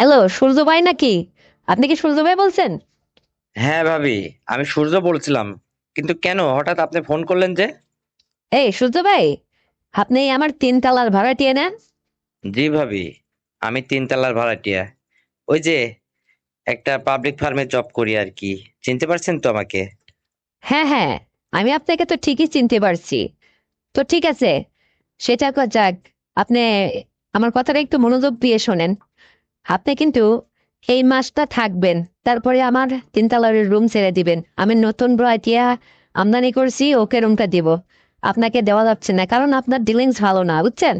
Hello, সূর্য ভাই নাকি? আপনি কি সূর্য ভাই বলছেন? হ্যাঁ ভাবি, আমি সূর্য বলছিলাম। কিন্তু কেন হঠাৎ আপনি ফোন করলেন যে? এই সূর্য ভাই, আপনি আমার 3 তলার ভাড়াটিয়া নেন? জি ভাবি, আমি তিনতলার ভাড়াটিয়া। ওই যে একটা পাবলিক ফার্মে জব করি আর কি। চিনতে পারছেন তো আমাকে? হ্যাঁ হ্যাঁ, আমি আপনাকে তো ঠিকই চিনতে পারছি। তো ঠিক আছে, সেটা যাক। আপনি আমার কথাটা একটু মনোযোগ দিয়ে শোনেন। আপনি কিন্তু এই মাসটা থাকবেন, তারপরে আমার 3 তলার রুম ছেড়ে দিবেন। আমি নতুন ভাড়াটিয়া আমদানি করছি, ওকে রুমটা দিব। আপনাকে দেওয়া যাচ্ছে না কারণ আপনার ডিলিংস ভালো না, বুঝছেন?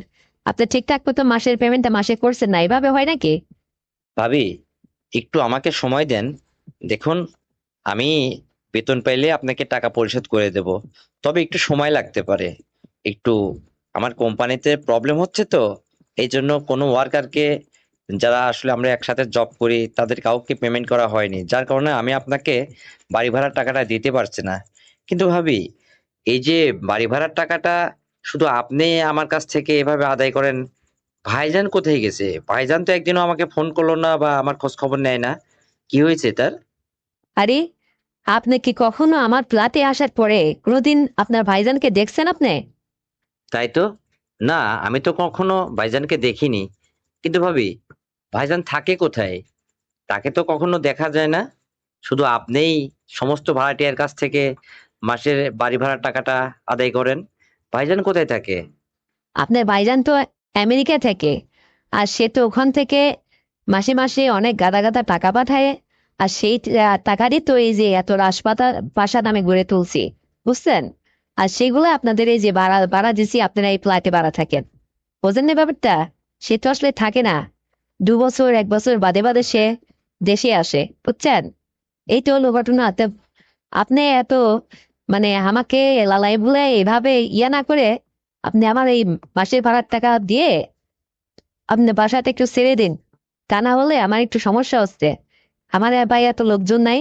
আপনি ঠিকঠাক মতো মাসের পেমেন্টটা মাসে করছেন না, এভাবে হয় নাকি? ভাবি, একটু আমাকে সময় দেন। দেখুন, আমি বেতন পাইলে আপনাকে টাকা পরিশোধ করে দেব। তবে একটু সময় লাগতে পারে। একটু আমার কোম্পানিতে প্রবলেম হচ্ছে তো, এই জন্য কোনো ওয়ার্কারকে, যারা আসলে আমরা একসাথে জব করি, তাদের কাউকে পেমেন্ট করা হয়নি, যার কারণে আমি আপনাকে বাড়ি ভাড়ার টাকাটা দিতে পারছি না। কিন্তু ভাবি, এই যে বাড়ি ভাড়ার টাকাটা শুধু আপনি আমার কাছ থেকে এভাবে আদায় করেন, ভাইজান কোথায় গেছে? ভাইজান তো একদিনও আমাকে ফোন করলো না বা আমার খোঁজ খবর নেয় না। কি হয়েছে তার? আরে, আপনি কি কখনো আমার ফ্ল্যাটে আসার পরে কোনোদিন আপনার ভাইজানকে দেখছেন আপনি? তাই তো। না, আমি তো কখনো ভাইজানকে দেখিনি। কিন্তু ভাবি, ভাইজান থাকে কোথায়? তাকে তো কখনো দেখা যায় না। শুধু আপনিই সমস্ত ভাড়াটিয়ার কাছ থেকে মাসের বাড়ি ভাড়ার টাকাটা আদায় করেন। ভাইজান কোথায় থাকে? আপনার ভাইজান তো আমেরিকা থেকে, আর সে তো ওখান থেকে মাসে মাসে অনেক গাদা গাদা টাকা পাঠায়। আর সেই টাকারই তো এই যে এত রাজপাতা প্রাসাদ আমি গড়ে তুলছি, বুঝছেন? আর সেগুলো আপনাদের এই যে ভাড়া ভাড়া দিছি, আপনারা এই ফ্ল্যাটে ভাড়া থাকেন। বোঝেন না ব্যাপারটা? সে তো আসলে থাকে না। 2 বছর 1 বছর বাদে বাদে সে দেশে আসে, বুঝছেন? এই তো হলো ঘটনা। আপনি এত মানে আমাকে লালাই বলে এভাবে ইয়া না করে, আপনি আমার এই মাসের ভাড়ার টাকা দিয়ে আপনি বাসাতে একটু ছেড়ে দিন। তা না হলে আমার একটু সমস্যা হচ্ছে। আমার ভাই এত লোকজন নাই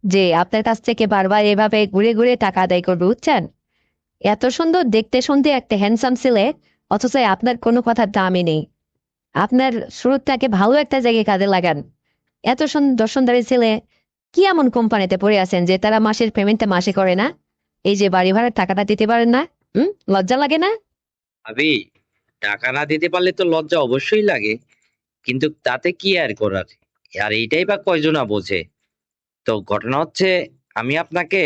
যে আপনার কাছ থেকে বারবার এভাবে ঘুরে ঘুরে টাকা আদায় করবে, বুঝছেন? এত সুন্দর দেখতে শুনতে একটা হ্যান্ডসাম ছেলে, অথচ আপনার কোনো কথার দামই নেই। আপনার শুরুটাকে ভালো একটা জায়গায় কাজে লাগান। এত সুন্দর সুন্দরী ছেলে কি এমন কোম্পানিতে পড়ে আছেন যে তারা মাসের পেমেন্টটা মাসে করে না? এই যে বাড়ি ভাড়ার টাকাটা দিতে পারেন না? লজ্জা লাগে না? ভাবি, টাকা না দিতে পারলে তো লজ্জা অবশ্যই লাগে। কিন্তু তাতে কি আর করার? আর এইটাই বা কয়জনা বোঝে? তো ঘটনা হচ্ছে, আমি আপনাকে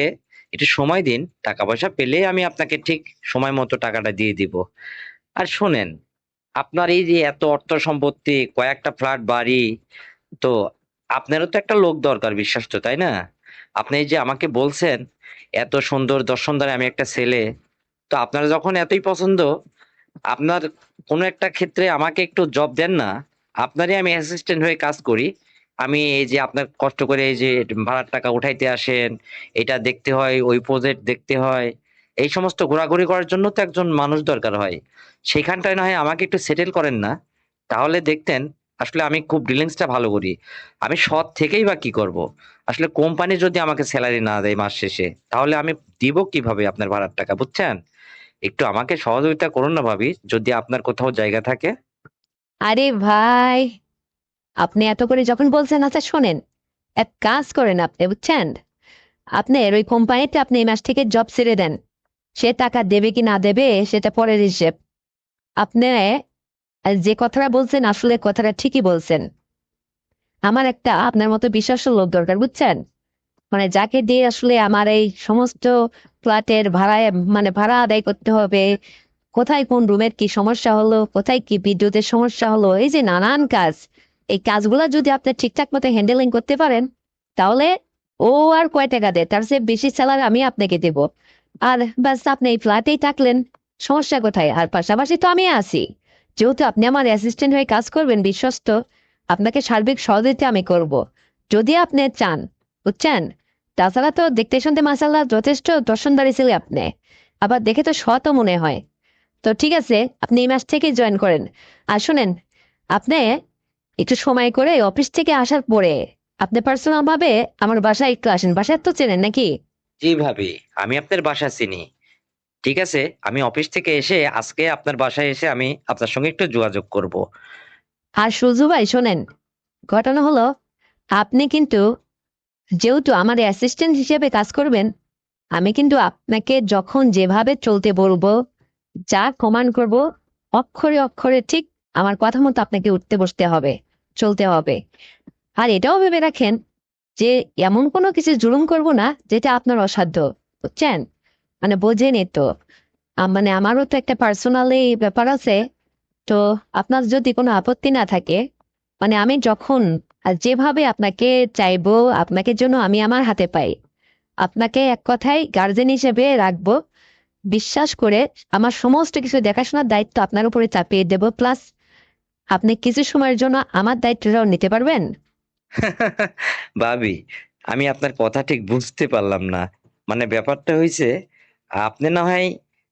একটু সময় দিন, টাকা পয়সা পেলে আমি আপনাকে ঠিক সময় মতো টাকাটা দিয়ে দিব। আর শোনেন, আপনার এই যে এত অর্থ সম্পত্তি, কয়েকটা ফ্ল্যাট বাড়ি, তো আপনারও তো একটা লোক দরকার বিশ্বাস তো, তাই না? আপনি এই যে আমাকে বলছেন এত সুন্দর দর্শনধারী আমি একটা ছেলে, তো আপনার যখন এতই পছন্দ, আপনার কোনো একটা ক্ষেত্রে আমাকে একটু জব দেন না। আপনারই আমি অ্যাসিস্ট্যান্ট হয়ে কাজ করি। আমি এই যে আপনার কষ্ট করে এই যে ভাড়ার টাকা উঠাইতে আসেন, এটা দেখতে হয়, ওই প্রজেক্ট দেখতে হয়, এই সমস্ত ঘোরাঘুরি করার জন্য তো একজন মানুষ দরকার হয়। সেখানটায় না হয় আমাকে একটু সেটেল করেন না? তাহলে দেখতেন আসলে আমি খুব ডিলিংসটা ভালো করি। আমি সৎ থেকেই বা কি করব? আসলে কোম্পানি যদি আমাকে স্যালারি না দেয় মাস শেষে, তাহলে আমি দিব কিভাবে আপনার ভাড়ার টাকা, বুঝছেন? একটু আমাকে সহযোগিতা করুন না ভাবি, যদি আপনার কোথাও জায়গা থাকে। আরে ভাই, আপনি এত করে যখন বলছেন, আচ্ছা শোনেন, এক কাজ করেন আপনি, বুঝছেন? আপনার ওই কোম্পানিতে আপনি এই মাস থেকে জব ছেড়ে দেন। সে টাকা দেবে কি না দেবে সেটা পরের হিসেব। আপনি যে কথাটা বলছেন আসলে কথাটা ঠিকই বলছেন। আমার একটা আপনার মতো বিশ্বাস্য লোক দরকার, বুঝছেন? মানে যাকে দিয়ে আসলে আমার এই সমস্ত ফ্ল্যাটের ভাড়ায় মানে ভাড়া আদায় করতে হবে। কোথায় কোন রুমের কি সমস্যা হলো, কোথায় কি বিদ্যুতের সমস্যা হলো, এই যে নানান কাজ। এই কাজগুলো যদি আপনি ঠিকঠাক মতো হ্যান্ডেলিং করতে পারেন, তাহলে ও আর কয় টাকা দেয় তার চেয়ে বেশি স্যালারি আমি আপনাকে দেব। আর ব্যাস, আপনি এই ফ্ল্যাটেই থাকলেন। সমস্যা কোথায়? আর পাশাপাশি তো আমি আছি। যেহেতু আপনি আমার অ্যাসিস্ট্যান্ট হয়ে কাজ করবেন, বিশ্বস্ত, আপনাকে সার্বিক সহযোগিতা আমি করব, যদি আপনি চান, বুঝছেন? তাছাড়া তো দেখতে শুনতে মাসাল্লাহ যথেষ্ট দর্শনদারি ছিল আপনি। আবার দেখে তো সৎও মনে হয়। তো ঠিক আছে, আপনি এই মাস থেকে জয়েন করেন। আর শুনেন, আপনি একটু সময় করে অফিস থেকে আসার পরে আপনি পার্সোনাল ভাবে আমার বাসায় একটু আসেন। বাসায় তো চেনেন নাকি? জি ভাবি, আমি আপনার বাসা চিনি। ঠিক আছে, আমি অফিস থেকে এসে আজকে আপনার বাসায় এসে আমি আপনার সঙ্গে একটু যোগাযোগ করব। আর সুজু ভাই শোনেন, ঘটনা হলো আপনি কিন্তু যেহেতু আমার অ্যাসিস্ট্যান্ট হিসেবে কাজ করবেন, আমি কিন্তু আপনাকে যখন যেভাবে চলতে বলবো, যা কমান্ড করব, অক্ষরে অক্ষরে ঠিক আমার কথা মতো আপনাকে উঠতে বসতে হবে, চলতে হবে। আর এটাও ভেবে রাখেন যে এমন কোনো কিছু জুলুম করব না যেটা আপনার অসাধ্য, বুঝছেন? মানে বোঝেনই তো, মানে আমারও তো একটা পার্সোনালি ব্যাপার আছে। তো আপনার যদি কোনো আপত্তি না থাকে, মানে আমি যখন আর যেভাবে আপনাকে চাইবো, আপনাকে জন্য আমি আমার হাতে পাই, আপনাকে এক কথায় গার্জেন হিসেবে রাখবো, বিশ্বাস করে আমার সমস্ত কিছু দেখাশোনার দায়িত্ব আপনার উপরে চাপিয়ে দেব, প্লাস আপনি কিছু সময়ের জন্য আমার দায়িত্বটাও নিতে পারবেন। ভাবি, আমি আপনার কথা ঠিক বুঝতে পারলাম না। মানে ব্যাপারটা হয়েছে, আপনি না হয়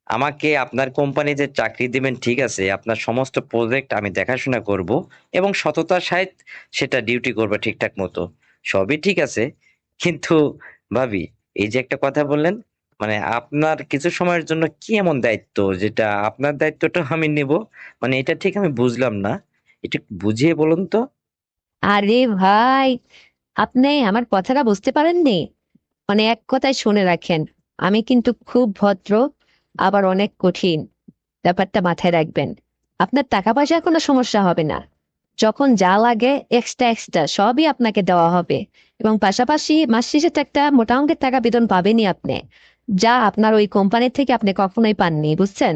আমাকে আপনার কোম্পানিতে চাকরি দিবেন, ঠিক আছে, আপনার সমস্ত প্রজেক্ট আমি দেখাশোনা করব এবং সততার সাথে সেটা ডিউটি করবো ঠিকঠাক মতো, সবই ঠিক আছে। কিন্তু ভাবি, এই যে একটা কথা বললেন, মানে আপনার কিছু সময়ের জন্য কি এমন দায়িত্ব যেটা আপনার দায়িত্বটা আমি নেব, মানে এটা ঠিক আমি বুঝলাম না, একটু বুঝিয়ে বলুন তো। আরে ভাই, আপনি আমার কথাটা বুঝতে পারেননি? মানে এক কথায় শুনে রাখেন, আমি কিন্তু খুব ভদ্র, আবার অনেক কঠিন। ব্যাপারটা মাথায় রাখবেন। আপনার টাকা পয়সার কোনো সমস্যা হবে না। যখন যা লাগে এক্সট্রা এক্সট্রা সবই আপনাকে দেওয়া হবে, এবং পাশাপাশি মাস শেষে তো একটা মোটা অঙ্কের টাকা বেতন পাবেনই আপনি, যা আপনার ওই কোম্পানি থেকে আপনি কখনোই পাননি, বুঝছেন?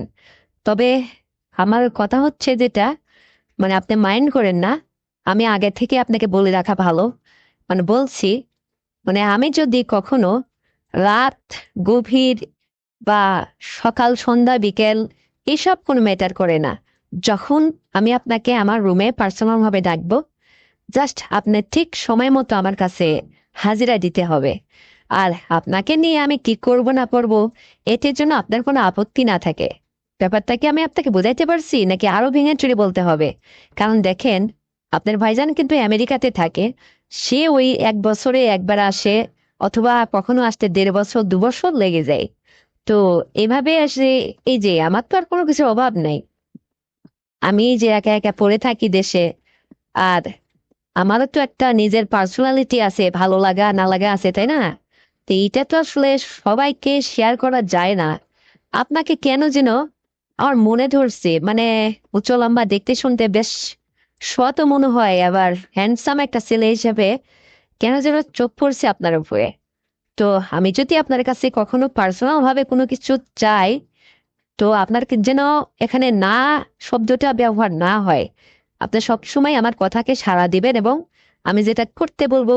তবে আমার কথা হচ্ছে যেটা, মানে আপনি মাইন্ড করেন না, আমি আগে থেকে আপনাকে বলে রাখা ভালো। মানে বলছি, মানে আমি যদি কখনো রাত গভীর বা সকাল সন্ধ্যা বিকেল এসব কোনো ম্যাটার করে না, যখন আমি আপনাকে আমার রুমে পার্সোনাল ভাবে ডাকবো, জাস্ট আপনি ঠিক সময় মতো আমার কাছে হাজিরা দিতে হবে। আর আপনাকে নিয়ে আমি কি করব না করব, এটির জন্য আপনার কোনো আপত্তি না থাকে। ব্যাপারটা কি আমি আপনাকে বোঝাইতে পারছি নাকি আরো ভেঙে চুরে বলতে হবে? কারণ দেখেন, আপনার ভাইজান কিন্তু আমেরিকাতে থাকে, সে ওই 1 বছরে একবার আসে, অথবা কখনো আসতে 1.5 বছর 2 বছর লেগে যায়। তো এভাবে আসে, এই যে আমার তো আর কোনো কিছুর অভাব নাই, আমি এই যে একা একা পড়ে থাকি দেশে। আর আমারও তো একটা নিজের পার্সোনালিটি আছে, ভালো লাগা না লাগা আছে, তাই না? তো এইটা তো আসলে সবাইকে শেয়ার করা যায় না। আপনাকে কেন যেন আমার মনে ধরছে, মানে উচ্চ লম্বা, দেখতে শুনতে বেশ সৎ মনে হয়, আবার হ্যান্ডসাম একটা ছেলে হিসেবে কেন যেন চোখ পড়ছে আপনার উপরে। তো আমি যদি আপনার কাছে কখনো পার্সোনাল ভাবে কোনো কিছু চাই, তো আপনার যেন এখানে না শব্দটা ব্যবহার না হয়। আপনি সবসময় আমার কথাকে সাড়া দিবেন, এবং আমি যেটা করতে বলবো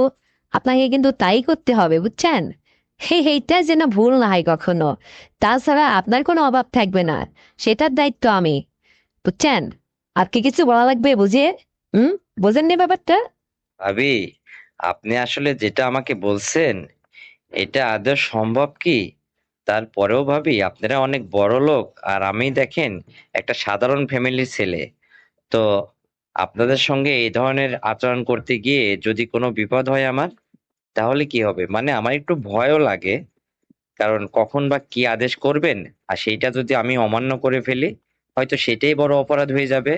আপনাকে কিন্তু তাই করতে হবে, বুঝছেন? এইটা যেন ভুল না হয় কখনো। তাছাড়া আপনার কোনো অভাব থাকবে না, সেটার দায়িত্ব আমি, বুঝছেন? আর কি কিছু বলা লাগবে বুঝিয়ে? হুম, বোঝেননি ব্যাপারটা? ভাবি, আপনি আসলে যেটা আমাকে বলছেন এটা আদৌ সম্ভব কি? তারপরেও ভাবি, আপনারা অনেক বড় লোক আর আমি দেখেন একটা সাধারণ ফ্যামিলির ছেলে। তো আপনাদের সঙ্গে এই ধরনের আচরণ করতে গিয়ে যদি কোনো বিপদ হয় আমার, তাহলে কি হবে? মানে আমার একটু ভয়ও লাগে, কারণ কখন বা কি আদেশ করবেন, আর সেইটা যদি আমি অমান্য করে ফেলি, হয়তো সেটাই বড় অপরাধ হয়ে যাবে।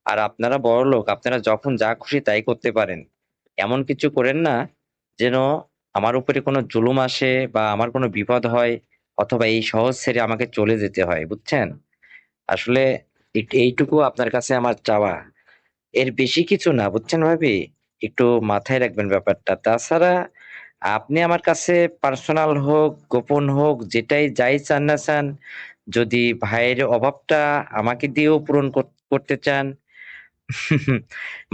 আর আপনারা বড় লোক, আপনারা যখন যা খুশি তাই করতে পারেন, এমন কিছু করেন না যেন আমার উপরে কোনো জুলুম আসে বা আমার কোনো বিপদ হয়, অথবা এই শহর ছেড়ে আমাকে চলে যেতে হয়, বুঝছেন? আসলে এইটুকু আপনার কাছে আমার চাওয়া, এর বেশি কিছু না, বুঝছেন ভাবি? একটু মাথায় রাখবেন ব্যাপারটা। তাছাড়া আপনি আমার কাছে পার্সোনাল হোক গোপন হোক যেটাই যাই চান না চান, যদি ভাইয়ের অভাবটা আমাকে দিয়েও পূরণ করতে চান,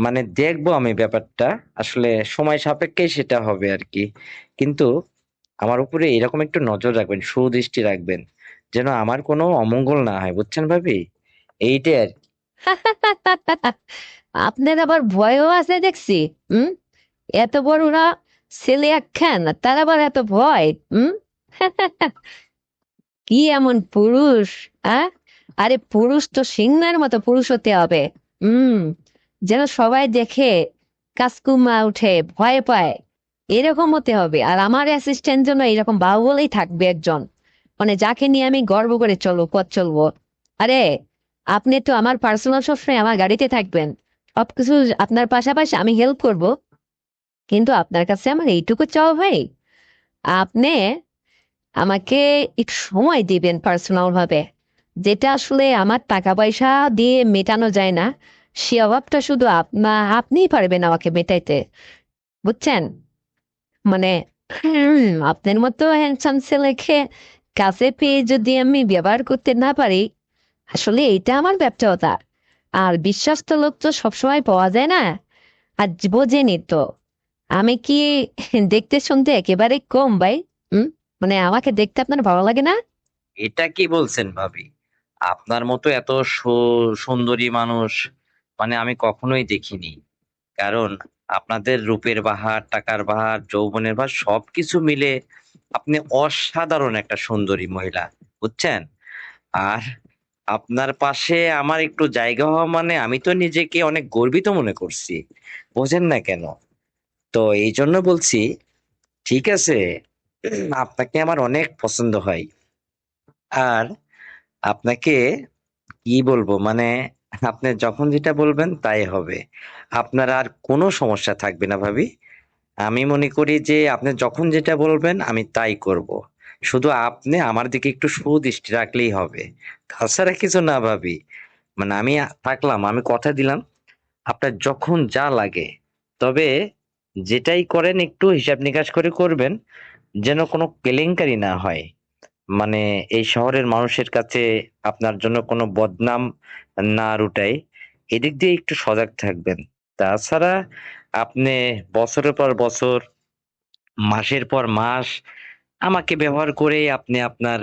মানে দেখবো আমি ব্যাপারটা, আসলে সময় সাপেক্ষেই সেটা হবে আর কি। কিন্তু আমার উপরে এরকম একটু নজর রাখবেন, সুদৃষ্টি রাখবেন, যেন আমার কোনো অমঙ্গল না হয়, বুঝছেন ভাবি? এইটাই আর কি। আপনার আবার ভয়ও আছে দেখছি। হুম, এত বড় না ছেলে একখান, আর তার আবার এত ভয়। হুম। কি এমন পুরুষ? হ্যাঁ, আরে পুরুষ তো সিংহের মতো পুরুষ হতে হবে। হুম, যেন সবাই দেখে কাসকুমা উঠে ভয় পায়, এরকম হতে হবে। আর আমার অ্যাসিস্ট্যান্ট জন্য এরকম বাহুবলেই থাকবে একজন, মানে যাকে নিয়ে আমি গর্ব করে চলবো, পথ চলবো। আরে আপনি তো আমার পার্সোনাল সবসময় আমার গাড়িতে থাকবেন, সবকিছু আপনার পাশাপাশি আমি হেল্প করব, কিন্তু আপনার কাছে আমার এইটুকু চাও ভাই, আপনি আমাকে একটু সময় দিবেন পার্সোনাল ভাবে, যেটা আসলে আমার টাকা পয়সা দিয়ে মেটানো যায় না। সে অভাবটা শুধু আপনিই পারবেন আমাকে মেটাইতে, বুঝছেন? মানে আপনার মতো হ্যান্ডসাম ছেলেকে কাছে পেয়ে যদি আমি ব্যবহার করতে না পারি, আসলে এইটা আমার ব্যর্থতা। আর বিশ্বস্ত লোক তো সবসময় পাওয়া যায় না। আর বোঝেনি তো আমি কি দেখতে শুনতে একেবারে কম ভাই। হুম, মানে আমাকে দেখতে আপনার ভালো লাগে না? এটা কি বলছেন ভাবি? আপনার মতো এত সুন্দরী মানুষ মানে আমি কখনোই দেখিনি। কারণ আপনাদের রূপের বাহার, টাকার বাহার, যৌবনের বাহার সবকিছু মিলে আপনি অসাধারণ একটা সুন্দরী মহিলা, বুঝছেন? আর আপনার পাশে আমার একটু জায়গা হওয়া মানে আমি তো নিজেকে অনেক গর্বিত মনে করছি। বোঝেন না কেন? তো এই জন্য বলছি, ঠিক আছে, আপনাকে আমার অনেক পছন্দ হয়। আর আপনাকে কি বলবো মানে আপনি যখন যেটা বলবেন তাই হবে। আপনার আর কোনো সমস্যা থাকবে না ভাবি। আমি মনে করি যে আপনি যখন যেটা বলবেন আমি তাই করব। শুধু আপনি আমার দিকে একটু সুদৃষ্টি রাখলেই হবে। তাছাড়া কিছু না ভাবি। মানে আমি থাকলাম, আমি কথা দিলাম আপনার যখন যা লাগে। তবে যেটাই করেন একটু হিসাব নিকাশ করে করবেন, যেন কোনো কেলেঙ্কারি না হয়। মানে এই শহরের মানুষের কাছে আপনার জন্য কোনো বদনাম না রুটায়, এদিক দিয়ে একটু সজাগ থাকবেন। তাছাড়া আপনি বছরের পর বছর, মাসের পর মাস আমাকে ব্যবহার করে আপনি আপনার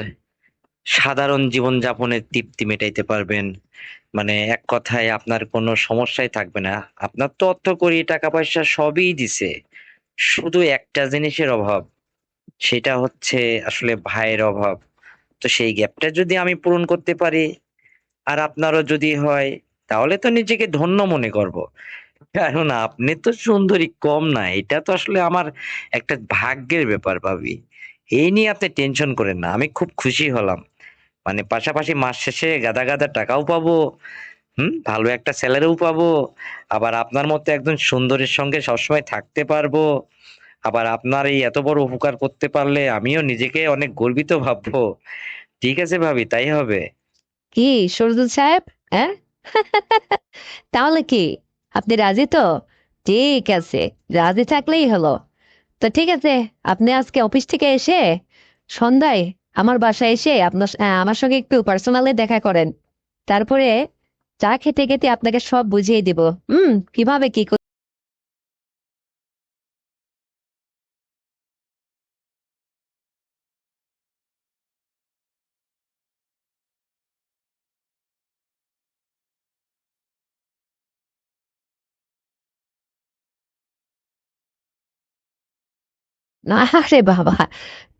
সাধারণ জীবনযাপনের তৃপ্তি মেটাইতে পারবেন। মানে এক কথায় আপনার কোনো সমস্যাই থাকবে না। আপনার তো অর্থকড়ি, টাকা পয়সা সবই দিছে। শুধু একটা জিনিসের অভাব, সেটা হচ্ছে আসলে ভাইয়ের অভাব। তো সেই গ্যাপটা যদি আমি পূরণ করতে পারি আর আপনারও যদি হয়, তাহলে তো নিজেকে ধন্য মনে করব। কারণ আপনি তো সুন্দরী কম না, এটা তো আসলে আমার একটা ভাগ্যের ব্যাপার ভাবি। এই নিয়ে আপনি টেনশন করেন না, আমি খুব খুশি হলাম। মানে পাশাপাশি মাস শেষে গাদা গাদা টাকাও পাবো, ভালো একটা স্যালারিও পাবো, আবার আপনার মতো একজন সুন্দরীর সঙ্গে সবসময় থাকতে পারবো। আবার আপনার এই এত বড় উপকার করতে পারলে আমিও নিজেকে অনেক গর্বিত ভাববো। ঠিক আছে ভাবি, তাই হবে। কি সরদুল সাহেব, হ্যাঁ? তাহলে কি আপনি রাজি তো? ঠিক আছে, রাজি থাকলেই হলো। তো ঠিক আছে, আপনি আজকে অফিস থেকে এসে সন্ধ্যায় আমার বাসায় এসে আমার সঙ্গে একটু পার্সোনালি দেখা করেন। তারপরে চা খেতে খেতে আপনাকে সব বুঝিয়ে দিব। কিভাবে কি না রে বাবা,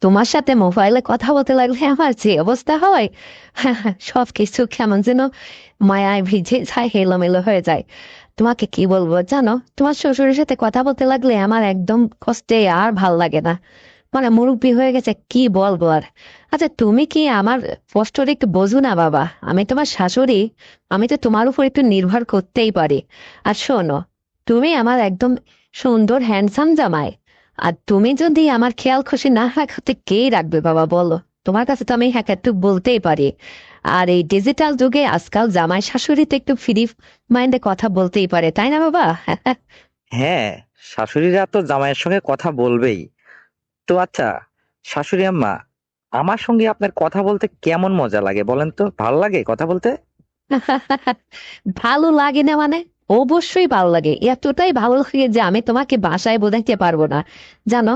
তোমার সাথে মোবাইলে কথা বলতে লাগলে আমার যে অবস্থা হয়, সব কিছু কেমন যেন মায়ায় ভিজে যায়, এলোমেলো হয়ে যায়। তোমাকে কি বলবো জানো, তোমার শ্বশুরের সাথে কথা বলতে লাগলে আমার একদম কষ্টে আর ভাল লাগে না। মানে মুরব্বি হয়ে গেছে, কি বলবো আর। আচ্ছা তুমি কি আমার কষ্টটা একটু বোঝো না বাবা? আমি তোমার শাশুড়ি, আমি তো তোমার উপর একটু নির্ভর করতেই পারি। আর শোনো, তুমি আমার একদম সুন্দর হ্যান্ডসাম জামাই। আর তুমি যদি আমার খেয়াল খুশি না রাখতে কে রাখবে বাবা বলো? তোমার কাছে তো আমি হ্যাঁ একটু বলতেই পারি। আর এই ডিজিটাল যুগে আজকাল জামাই শাশুড়ি তো একটু ফ্রি মাইন্ডে কথা বলতেই পারে, তাই না বাবা? হ্যাঁ, শাশুড়িরা তো জামাইয়ের সঙ্গে কথা বলবেই। তো আচ্ছা, শাশুড়ি আম্মা, আমার সঙ্গে আপনার কথা বলতে কেমন মজা লাগে বলেন তো? ভালো লাগে কথা বলতে? ভালো লাগে না মানে? অবশ্যই ভালো লাগে, এতটাই ভালো লাগে যে আমি তোমাকে বাসায় বোঝাইতে পারবো না। জানো,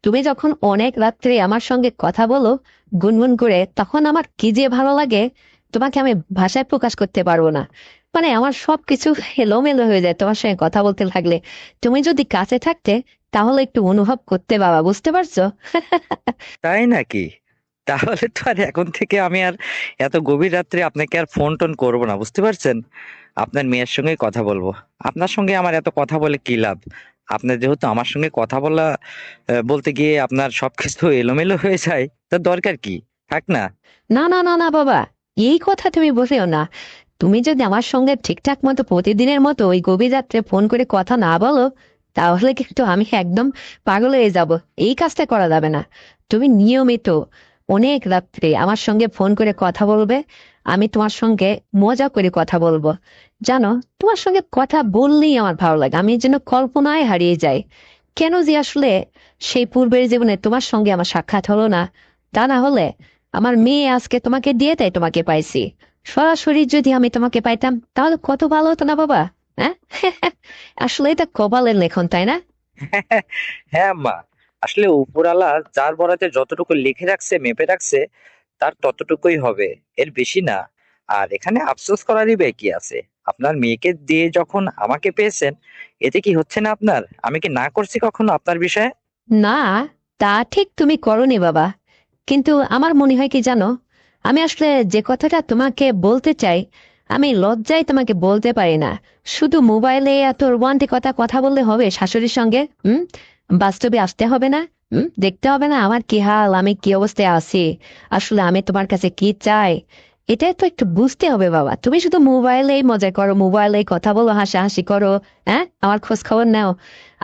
তুমি যখন অনেক রাত্রে আমার সঙ্গে কথা বলো গুনগুন করে, তখন আমার কি যে ভালো লাগে তোমাকে আমি ভাষায় প্রকাশ করতে পারবো না। মানে আমার সবকিছু এলোমেলো হয়ে যায় তোমার সঙ্গে কথা বলতে লাগলে। তুমি যদি কাছে থাকতে তাহলে একটু অনুভব করতে বাবা, বুঝতে পারছো? তাই নাকি? তাহলে তো আর এখন থেকে আমি আর এত গভীর রাত্রে আপনাকে আর ফোন টোন করবো না, বুঝতে পারছেন? আপনার মেয়ের সঙ্গে কথা বলবো। আপনার সঙ্গে আমার এত কথা বলে কি লাভ? আপনার যেহেতু আমার সঙ্গে কথা বলা বলতে গিয়ে আপনার সবকিছু এলোমেলো হয়ে যায়, তার দরকার কি? থাক না। না না না না বাবা, এই কথা তুমি বসেও না। তুমি যদি আমার সঙ্গে ঠিকঠাক মতো প্রতিদিনের মতো ওই গভীর রাত্রে ফোন করে কথা না বলো, তাহলে কিন্তু আমি একদম পাগল হয়ে যাব। এই কাজটা করা যাবে না। তুমি নিয়মিত অনেক রাত্রে আমার সঙ্গে ফোন করে কথা বলবে। আমি তোমার সঙ্গে মজা করে কথা বলবো। জানো, তোমার সঙ্গে কথা বললেই আমার ভালো লাগে, আমি যেন কল্পনায় হারিয়ে যাই। কেন যে আসলে সেই পূর্বের জীবনে তোমার সঙ্গে আমার সাক্ষাৎ হলো না? তা না হলে আমার মেয়ে আজকে তোমাকে দিয়ে তাই তোমাকে পাইছি। সরাসরি যদি আমি তোমাকে পাইতাম তাহলে কত ভালো হতো না বাবা? হ্যাঁ। আসলে এটা কপালের লেখন, তাই না? হ্যাঁ মা, আসলে উপরালা যার বরাতে যতটুকু লিখে রাখছে মেপে রাখছে তার ততটুকুই হবে, এর বেশি না। আর এখানে আফসোস করারই বা কি আছে? আপনার মেয়েকে দিয়ে যখন আমাকে পেয়েছেন, এতে কি হচ্ছে না আপনার? আমি কি না করছি কখনো আপনার বিষয়ে? না, তা ঠিক তুমি করনি বাবা। কিন্তু আমার মনে হয় কি জানো, আমি আসলে যে কথাটা তোমাকে বলতে চাই, আমি লজ্জায় তোমাকে বলতে পারি না। শুধু মোবাইলে এত রোমান্টিক কথা কথা বললে হবে শাশুড়ির সঙ্গে? বাস্তবে আসতে হবে না? দেখতে হবে না আমার কি হাল, আমি কি অবস্থায় আছি, আসলে আমি তোমার কাছে কি চাই? এটাই তো একটু বুঝতে হবে বাবা। তুমি শুধু মোবাইলেই মজা করো, মোবাইলেই কথা বলো, হাসাহাসি করো, হ্যাঁ, আমার খোঁজ খবর নাও।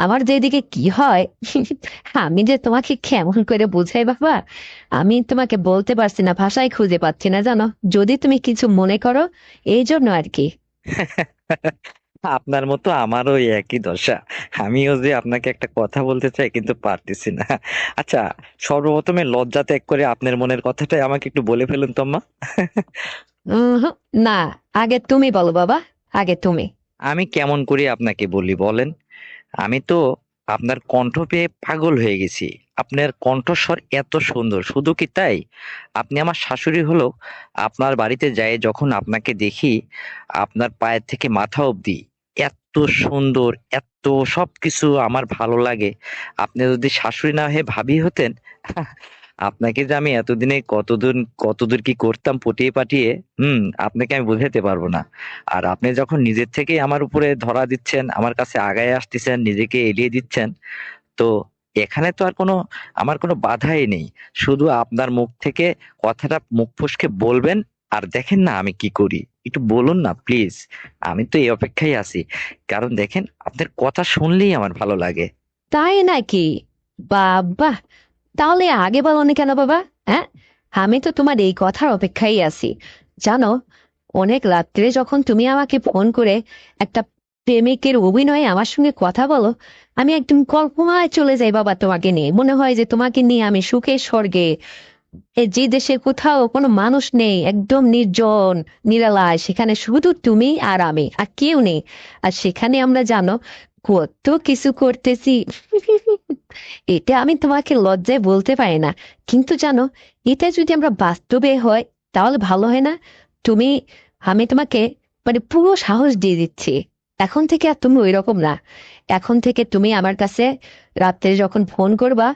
আমার যেদিকে কি হয় আমি যে তোমাকে কেমন করে বুঝাই বাবা, আমি তোমাকে বলতে পারছি না, ভাষায় খুঁজে পাচ্ছি না জানো। যদি তুমি কিছু মনে করো, এই জন্য আর কি। আপনার মতো আমারও এই একই দশা। আমিও যে আপনাকে একটা কথা বলতে চাই কিন্তু পারতেছি না। আচ্ছা, সর্বপ্রথমে লজ্জা ত্যাগ করে আপনার মনের কথাটাই আমাকে একটু বলে ফেলুন তো, আম্মা। হুম, না, আগে তুমি বলো বাবা, আগে তুমি। আমি কেমন করে আপনাকে বলি বলেন? আমি তো আপনার কণ্ঠ পেয়ে পাগল হয়ে গেছি। আপনার কণ্ঠস্বর এত সুন্দর, শুধু কি তাই? আপনি আমার শাশুড়ি হলেও আপনার বাড়িতে যাই যখন আপনাকে দেখি, আপনার পায়ের থেকে মাথা অবধি এত সুন্দর, এত সবকিছু আমার ভালো লাগে। আপনি যদি শাশুড়ি না হয়ে ভাবি হতেন, আপনাকে যে আমি এতদিনে কতদূর কি করতাম পটিয়ে পাটিয়ে, আপনাকে আমি বোঝাতে পারবো না। আর আপনি যখন নিজের থেকেই আমার উপরে ধরা দিচ্ছেন, আমার কাছে আগায় আসতেছেন, নিজেকে এলিয়ে দিচ্ছেন, তো এখানে তো আর আমার কোনো বাধাই নেই। শুধু আপনার মুখ থেকে কথাটা মুখ ফসকে বলবেন, আর দেখেন না আমি কি করি। একটু বলুন না প্লিজ। আমি তো এই অপেক্ষায় আছি। কারণ দেখেন, আপনার কথা শুনলেই আমার ভালো লাগে। তাই নাকি? বাবা, তাহলে আগে বলনি কেন বাবা? হ্যাঁ, আমি তো তোমার এই কথার অপেক্ষায় আছি। জানো, অনেক রাত্রে যখন তুমি আমাকে ফোন করে একটা প্রেমিকের অভিনয়ে আমার সঙ্গে কথা বলো, আমি একদম কল্পনায় চলে যাই বাবা। তোমাকে নিয়ে মনে হয় যে তোমাকে নিয়ে আমি সুখে স্বর্গে, যে দেশে কোথাও কোনো মানুষ নেই, একদম নির্জন নিরালায়, সেখানে শুধু তুমি আর আমি, আর কেউ নেই। আর সেখানে আমরা জানো কত কিছু করতেছি। এটা আমি তোমাকে লজ্জায় বলতে পারি না। কিন্তু জানো, এটা যদি আমরা বাস্তবে হয় তাহলে ভালো হয় না? তুমি, আমি তোমাকে মানে পুরো সাহস দিয়ে দিচ্ছি। এখন থেকে আর তুমি ওই রকম না। এখন থেকে তুমি আমার কাছে রাত্রে যখন ফোন করবা,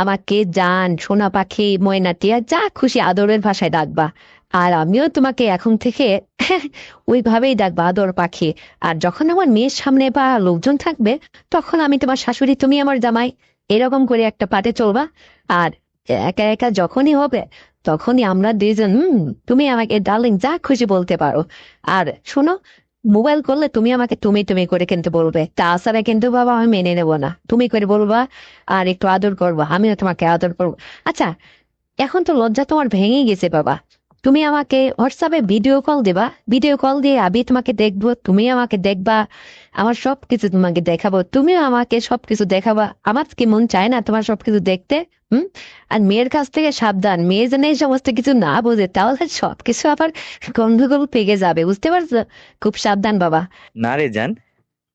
আমাকে জান, সোনা পাখি, ময়না টিয়া, যা খুশি আদরের ভাষায় ডাকবা। আর আমিও তোমাকে এখন থেকে ওইভাবেই ডাকবা, আদর পাখি। আর যখন আমার মেয়ের সামনে বা লোকজন থাকবে, তখন আমি তোমার শাশুড়ি, তুমি আমার জামাই, এরকম করে একটা পাটে চলবা। আর একা একা যখনই হবে, তখনই আমরা দুইজন, তুমি আমাকে ডার্লিং যা খুশি বলতে পারো। আর শোনো, মোবাইল করলে তুমি আমাকে তুমি তুমি করে কিন্তু বলবে, তাছাড়া কিন্তু বাবা আমি মেনে নেবো না। তুমি করে বলবা, আর একটু আদর করবো, আমিও তোমাকে আদর করবো। আচ্ছা, এখন তো লজ্জা তোমার ভেঙে গেছে বাবা। তুমি আমাকে হোয়াটসঅ্যাপে ভিডিও কল দেবা, ভিডিও কল দিয়ে আমি তোমাকে দেখবো, তুমি আমাকে দেখবা, আমার সবকিছু তোমাকে দেখাবো, তুমিও আমাকে সবকিছু দেখাবা। আমার কি মন চায় না তোমার সবকিছু দেখতে? হুম। আর মেয়ের কাছ থেকে সাবধান, মেয়ে যেন এই সমস্ত কিছু না বোঝে, তাহলে সবকিছু আবার গন্ডগোল পেকে যাবে, বুঝতে পারছো? খুব সাবধান বাবা। না রে জান,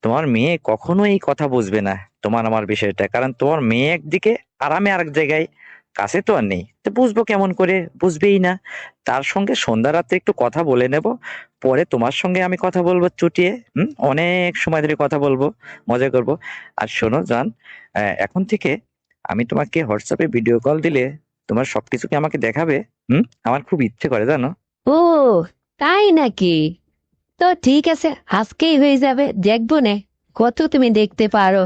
তোমার মেয়ে কখনো এই কথা বুঝবে না, তোমার আমার বিষয়টা। কারণ তোমার মেয়ে একদিকে আর আমি আরেক জায়গায়, কাছে তো আর নেই, তো বুঝবো কেমন করে? বুঝবেই না। তার সঙ্গে সন্ধ্যা রাত্রে একটু কথা বলে নেব, পরে তোমার সঙ্গে আমি কথা বলবো চুটিয়ে। অনেক সময় ধরে কথা বলবো, মজা করব। আর শোনো জান, এখন থেকে আমি তোমাকে হোয়াটসঅ্যাপে ভিডিও কল দিলে তোমার সবকিছুকে আমাকে দেখাবে। আমার খুব ইচ্ছে করে জানো। ও, তাই নাকি? তো ঠিক আছে, আজকেই হয়ে যাবে, দেখবো নে কত তুমি দেখতে পারো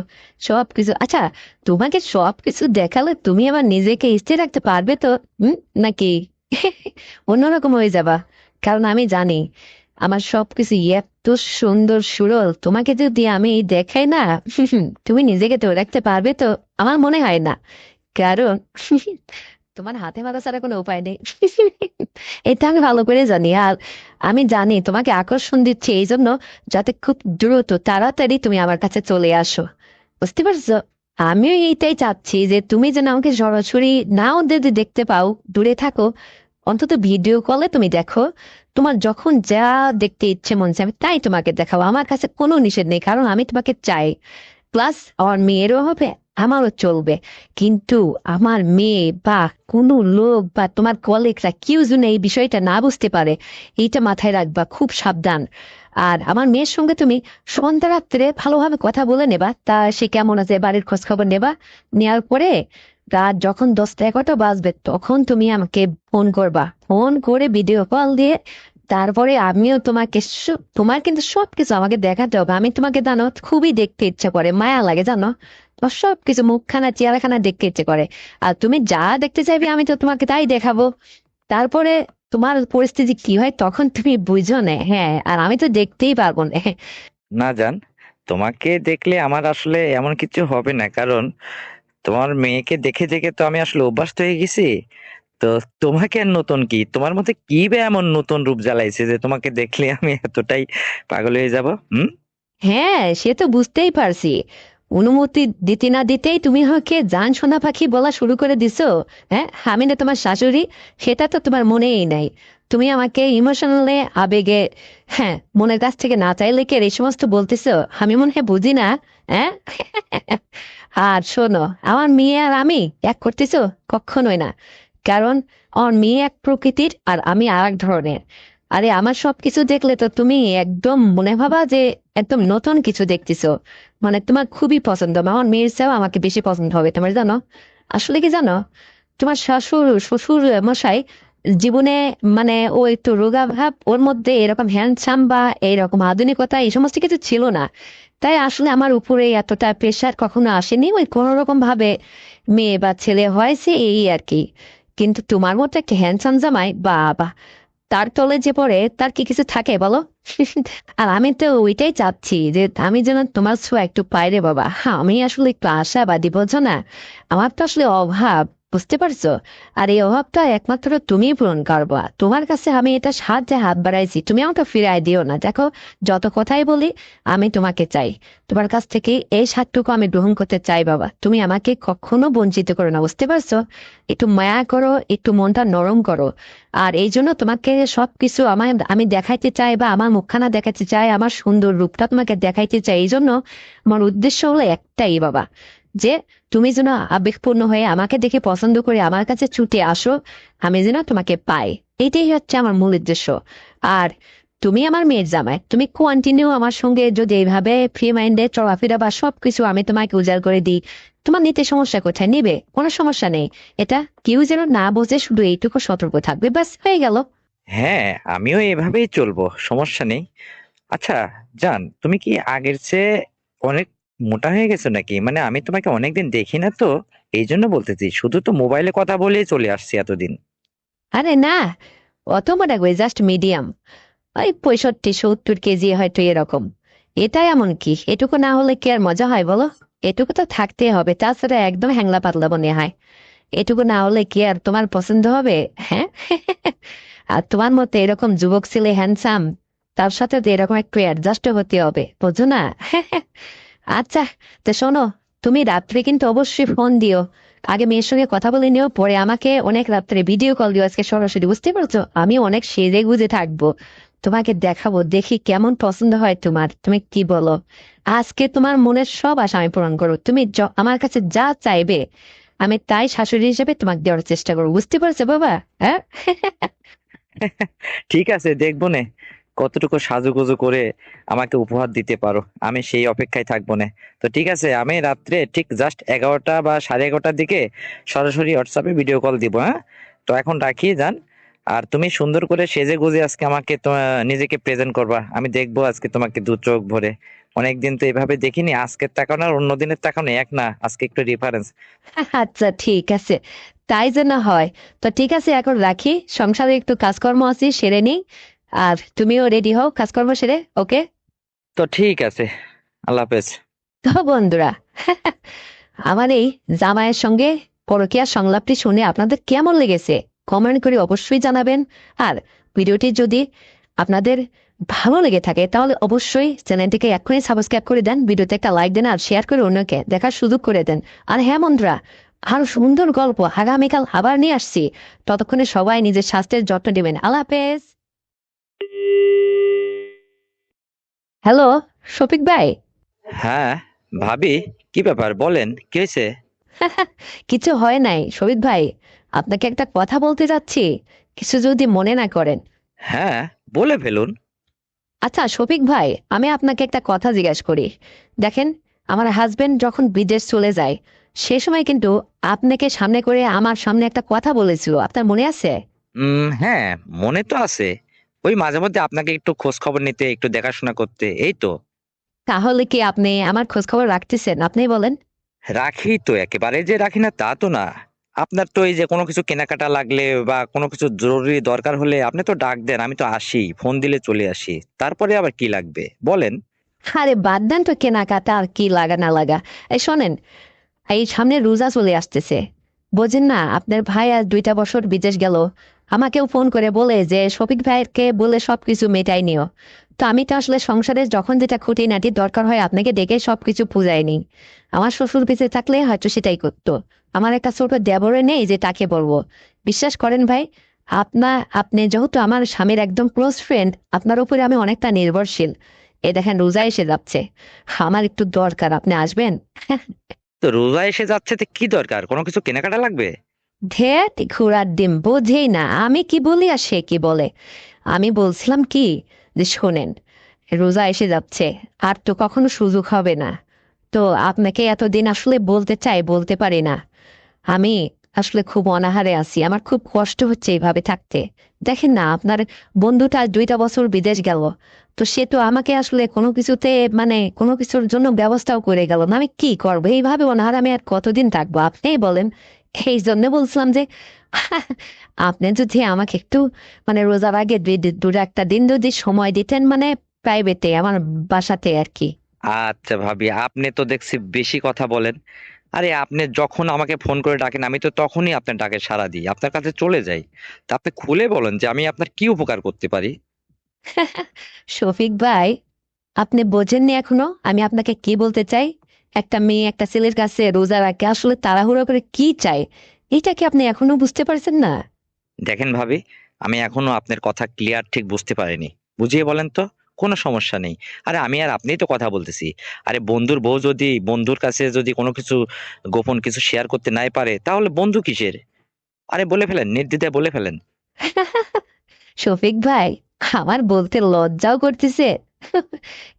সবকিছু। আচ্ছা, তোমাকে সবকিছু দেখালে তুমি আবার নিজেকে স্থির রাখতে পারবে তো? হুম, নাকি অন্যরকম হয়ে যাবা? কারণ আমি জানি আমার সবকিছু এত সুন্দর সুরল, তোমাকে যদি আমি দেখাই না, তুমি নিজেকে তো রাখতে পারবে তো? আমার মনে হয় না। কারণ তোমার হাতে মাথা ছাড়া কোনো উপায় নেই। এটা আমি ভালো করে জানি। আর আমি জানি তোমাকে আকর্ষণ দিচ্ছে এই জন্য, যাতে খুব দ্রুত তাড়াতাড়ি তুমি আমার কাছে চলে আসো। বুঝতে পারছো? আমিও এইটাই চাচ্ছি যে তুমি যেন আমাকে সরাসরি নাও যদি দেখতে পাও, দূরে থাকো, অন্তত ভিডিও কলে তুমি দেখো। তোমার যখন যা দেখতে ইচ্ছে মন চায় আমি তাই তোমাকে দেখাবো, আমার কাছে কোনো নিষেধ নেই, কারণ আমি তোমাকে চাই। প্লাস আমার মেয়েরও হবে, আমারও চলবে। কিন্তু আমার মেয়ে বা কোনো লোক বা তোমার কলিগরা কেউ যেন এই বিষয়টা না বুঝতে পারে, এইটা মাথায় রাখবা, খুব সাবধান। আর আমার মেয়ের সঙ্গে তুমি সন্ধ্যা রাত্রে ভালোভাবে কথা বলে নেবা, তা সে কেমন আছে বাড়ির খোঁজ খবর নেবা। নেওয়ার পরে রাত যখন 10টা 11টা বাজবে তখন তুমি আমাকে ফোন করবা, ফোন করে ভিডিও কল দিয়ে। তারপরে আমিও তোমাকে তোমার কিন্তু সবকিছু আমাকে দেখাতে হবে। আমি তোমাকে জানো খুবই দেখতে ইচ্ছা করে, মায়া লাগে জানো, তোমার সবকিছু মুখখানা চেহারাখানা দেখতে ইচ্ছে করে। আর তুমি যা দেখতে চাইবে আমি তো তোমাকে তাই দেখাবো। তারপরে তোমার পরিস্থিতি কি হয় তখন তুমি বুঝো না। হ্যাঁ, আর আমি তো দেখতেই পারবো না। না জান, তোমাকে দেখলে আমার আসলে এমন কিছু হবে না, কারণ তোমার মেয়েকে দেখে দেখে তো আমি আসলে অভ্যস্ত হয়ে গেছি। তো তোমাকে আর নতুন কি, তোমার মধ্যে কি বা এমন নতুন রূপ জ্বালাইছে যে তোমাকে দেখলে আমি এতটাই পাগল হয়ে যাব? হুম। হ্যাঁ, সে তো বুঝতেই পারছি। অনুমতি দিতে না দিতেই তুমি আমাকে জান সোনা পাখি বলা শুরু করে দিছো। হ্যাঁ, আমি না তোমার শাশুড়ি, সেটা তো তোমার মনেই নাই। তুমি আমাকে ইমোশনালে, আবেগে, হ্যাঁ, মনের কাছ থেকে না চাইলে কি আর এই সমস্ত বলতেছো? আমি মনে হয় বুঝি না? হ্যাঁ। আর শোনো, আমার মেয়ে আর আমি এক করতেছো? কখনোই না। কারণ আমার মেয়ে এক প্রকৃতির আর আমি আর এক ধরনের। আরে আমার সবকিছু দেখলে তো তুমি একদম মনে ভাবা যে একদম নতুন কিছু দেখতেছো। মানে তোমার খুবই পছন্দ, আমার মেয়ের চেয়েও আমাকে বেশি পছন্দ হবে তোমার, জানো? আসলে কি জানো, তোমার শ্বশুর শ্বশুর মশাই জীবনে, মানে ও একটু রোগা ভাব, ওর মধ্যে এরকম হ্যান্ডসাম বা এইরকম আধুনিকতা এই সমস্ত কিছু ছিল না। তাই আসলে আমার উপরে এতটা প্রেশার কখনো আসেনি, ওই কোনো রকম ভাবে মেয়ে বা ছেলে হয়েছে এই আর কি। কিন্তু তোমার মতো একটা হ্যান্ডসাম জামাই, বাবা, তার তলে যে পড়ে তার কি কিছু থাকে বলো? আর আমি তো ওইটাই চাচ্ছি যে আমি যেন তোমার ছোঁয়া একটু পাই রে বাবা। হ্যাঁ, আমি আসলে একটু আশাবাদী, বোঝো না? আমার তো আসলে অভাব, বুঝতে পারছো? আর এই অভাবটা একমাত্র তুমি পূরণ করবা। তোমার কাছে আমি এটা সাহায্যে হাত বাড়াইছি, তুমি আমাকে ফিরাই দিও না। দেখো, যত কথাই বলি, আমি তোমাকে চাই। তোমার কাছ থেকে এই স্বাদটুকু আমি গ্রহণ করতে চাই বাবা, তুমি আমাকে কখনো বঞ্চিত করো না, বুঝতে পারছো? একটু মায়া করো, একটু মনটা নরম করো। আর এই জন্য তোমাকে সবকিছু আমি দেখাইতে চাই, বা আমার মুখখানা দেখাতে চাই, আমার সুন্দর রূপটা তোমাকে দেখাইতে চাই। এই জন্য আমার উদ্দেশ্য হলো একটাই বাবা, যে তুমি যেন আবেগপূর্ণ হয়ে আমাকে দেখে পছন্দ করে আমার কাছে ছুটে আসো, আমি যেন তোমাকে পাই। এটাই হচ্ছে আমার মূল উদ্দেশ্য। আর তুমি আমার মেয়ের জামাই, তুমি কন্টিনিউ আমার সঙ্গে যদি এইভাবে ফ্রি মাইন্ডে চলাফেরা বা সবকিছু আমি তোমাকে উজাড় করে দিই, তোমার নিতে সমস্যা কোথায়? নিবে, কোনো সমস্যা নেই। এটা কেউ যেন না বোঝে, শুধু এইটুকু সতর্ক থাকবে, ব্যাস হয়ে গেল। হ্যাঁ, আমিও এভাবেই চলবো, সমস্যা নেই। আচ্ছা জান, তুমি কি আগের চেয়ে অনেক মোটা হয়ে গেছো নাকি? মানে আমি তোমাকে অনেকদিন দেখি না তো, এই জন্য বলতেছি। শুধু তো মোবাইলে কথা বলেই চলে আসছি এতদিন। আরে না, অত মোটা করে, জাস্ট মিডিয়াম, ওই 65-70 কেজি হয়তো এরকম। এটাই এমন কি, এটুকু না হলে কি আর মজা হয় বলো? এটুকু তো থাকতে হবে, তাছাড়া একদম হ্যাংলা পাতলা মনে হয়। এটুকু না হলে কি আর তোমার পছন্দ হবে? হ্যাঁ। আর তোমার মতে এরকম যুবক ছেলে হ্যান্ডসাম, তার সাথে তো এরকম একটু অ্যাডজাস্ট হতে হবে, বুঝো না? আচ্ছা, তো শোনো, তুমি রাত্রে কিন্তু অবশ্যই ফোন দিও। আগে মেয়ের সঙ্গে কথা বলে নিও, পরে আমাকে অনেক রাত্রে ভিডিও কল দিও আজকে সরাসরি, বুঝতে পারছো? আমি অনেক সেজে গুজে থাকবো, তোমাকে দেখাবো, দেখি কেমন পছন্দ হয় তোমার, তুমি কি বলো? আজকে তোমার মনের সব আশা আমি পূরণ করবো, তুমি আমার কাছে যা চাইবে আমি তাই শাশুড়ি হিসেবে তোমাকে দেওয়ার চেষ্টা করবো, বুঝতে পারছো বাবা? হ্যাঁ। ঠিক আছে, দেখবো নে কতটুকু সাজুগুজু করে আমাকে উপহার দিতে পারো, আমি সেই অপেক্ষায় থাকবো না। তো ঠিক আছে, আমি রাত্রে ঠিক জাস্ট 11টা বা 11:30টার দিকে সরাসরি হোয়াটসঅ্যাপে ভিডিও কল দিব। হ্যাঁ, তো এখন রাখি যান। আর তুমি সুন্দর করে সেজে গুজে আজকে আমাকে নিজেকে প্রেজেন্ট করবা, আমি দেখবো আজকে তোমাকে দু চোখ ভরে। অনেকদিন তো এভাবে দেখিনি, আজকের তাকানো আর অন্য দিনের তাকানো এক না, আজকে একটু ডিফারেন্স। আচ্ছা ঠিক আছে, তাই যেন হয়। তো ঠিক আছে, এখন রাখি, সংসারে একটু কাজকর্ম আছে, সেরে নিই। আর তুমিও রেডি হও কাজকর্ম সেরে, ওকে? তো ঠিক আছে, আল্লাহ হাফেজ। তো বন্ধুরা, আমার এই জামাইয়ের সঙ্গে পরকীয়া সংলাপটি শুনে আপনাদের কেমন লেগেছে কমেন্ট করে অবশ্যই জানাবেন। আর ভিডিওটি যদি আপনাদের ভালো লেগে থাকে তাহলে অবশ্যই চ্যানেলটিকে এক্ষুনি সাবস্ক্রাইব করে দেন, ভিডিওতে একটা লাইক দেন আর শেয়ার করে অন্যকে দেখার সুযোগ করে দেন। আর হ্যাঁ বন্ধুরা, আরো সুন্দর গল্প আগামীকাল আবার নিয়ে আসছি। ততক্ষণে সবাই নিজের স্বাস্থ্যের যত্ন নেবেন। আল্লাহ হাফেজ। হ্যালো, শফিক ভাই। হ্যাঁ ভাবি, কি ব্যাপার বলেন, কি হয়েছে? কিছু হয় নাই শফিক ভাই, আপনাকে একটা কথা বলতে যাচ্ছি, কিছু যদি মনে না করেন। হ্যাঁ, বলে ফেলুন। আচ্ছা শফিক ভাই, আমি আপনাকে একটা কথা জিজ্ঞেস করি। দেখেন, আমার হাজবেন্ড যখন বিদেশ চলে যায় সে সময় কিন্তু আপনাকে সামনে করে আমার সামনে একটা কথা বলেছিল, আপনার মনে আছে? হ্যাঁ, মনে তো আছে। ওই মাঝে মধ্যে আপনাকে একটু খোঁজ খবর নিতে, একটু দেখাশোনা করতে, এই তো। তাহলে কি আপনি আমার খোঁজ খবর রাখতেছেন? আপনি বলেন। রাখি তো, একেবারে যে রাখি না তা তো না। আপনার তো এই যে কোনো কিছু কেনাকাটা লাগলে বা কোনো কিছু জরুরি দরকার হলে আপনি তো ডাক দেন, আমি তো আসি, ফোন দিলে চলে আসি। তারপরে আবার কি লাগবে বলেন? আরে বাদ দেন তো কেনাকাটা আর কি লাগা না লাগা। এই শোনেন, এই সামনে রোজা চলে আসতেছে, বোঝেন না আপনার ভাই আর 2টা বছর বিদেশ গেল। আমাকেও ফোন করে বলে যে শফিক ভাইকে বলে সবকিছু মেটাই নিও। তো আমি তো আসলে সংসারে যখন যেটা খুঁটিনাটি দরকার হয় আপনাকে ডেকে সবকিছু পুজাই নিই। আমার শ্বশুর পিছে থাকলে হয়তো সেটাই করতো। আমার একটা ছোট দেবরে নেই যে তাকে বলবো। বিশ্বাস করেন ভাই, আপনি যেহেতু আমার স্বামীর একদম ক্লোজ ফ্রেন্ড, আপনার উপরে আমি অনেকটা নির্ভরশীল। এ দেখেন রোজা এসে যাচ্ছে, আমার একটু দরকার, আপনি আসবেন? তো রোজা এসে যাচ্ছে, তো কি দরকার, কোনো কিছু কেনাকাটা লাগবে? ধ্যাত ঘোড়ার ডিম, বোঝেই না আমি কি বলি আর সে কি বলে। আমি বলছিলাম কি, যে শোনেন, রোজা এসে যাচ্ছে, আর তো কখনো সুযোগ হবে না। তো আপনাকে এতদিন আসলে বলতে চাই, বলতে পারি না। আমি আসলে খুব অনাহারে আছি, আমার খুব কষ্ট হচ্ছে এইভাবে থাকতে। দেখেন না, আপনার বন্ধুটা 2টা বছর বিদেশ গেল, তো সে তো আমাকে আসলে কোনো কিছুতে মানে কোনো কিছুর জন্য ব্যবস্থাও করে গেল না। আমি কি করবো এইভাবে অনাহারে, আমি আর কতদিন থাকবো আপনিই বলেন। এই জন্য বলছিলাম যে আপনি যদি আমাকে একটু মানে রোজার আগে 2-1 দিন যদি সময় দিতেন, মানে প্রাইভেটে আমার বাসাতে আর কি। আচ্ছা ভাবি, আপনি তো দেখছি বেশি কথা বলেন। আরে আপনি যখন আমাকে ফোন করে ডাকেন আমি তো তখনই আপনার ডাকে সাড়া দিই, আপনার কাছে চলে যাই। তা আপনি খুলে বলেন যে আমি আপনার কি উপকার করতে পারি। শফিক ভাই, আপনি বোঝেননি এখনো আমি আপনাকে কি বলতে চাই। একটা মেয়ে একটা ছেলের কাছে রোজা রাখে আসলে তাড়াহুড়ো করে কি চায়, এটা কি আপনি এখনো বুঝতে পারছেন না? দেখেন ভাবি, আমি এখনো আপনার কথা ক্লিয়ার ঠিক বুঝতে পারিনি। বুঝিয়ে বলেন তো। কোনো সমস্যা নেই। আরে আমি আর আপনিই তো কথা বলতেছি। আরে বন্ধুর বউ যদি বন্ধুর কাছে যদি কোনো কিছু গোপন কিছু শেয়ার করতে নাই পারে তাহলে বন্ধু কিসের? আরে বলে ফেলেন, নির্দ্বিধায় বলে ফেলেন। শফিক ভাই, আমার বলতে লজ্জাও করতেছে।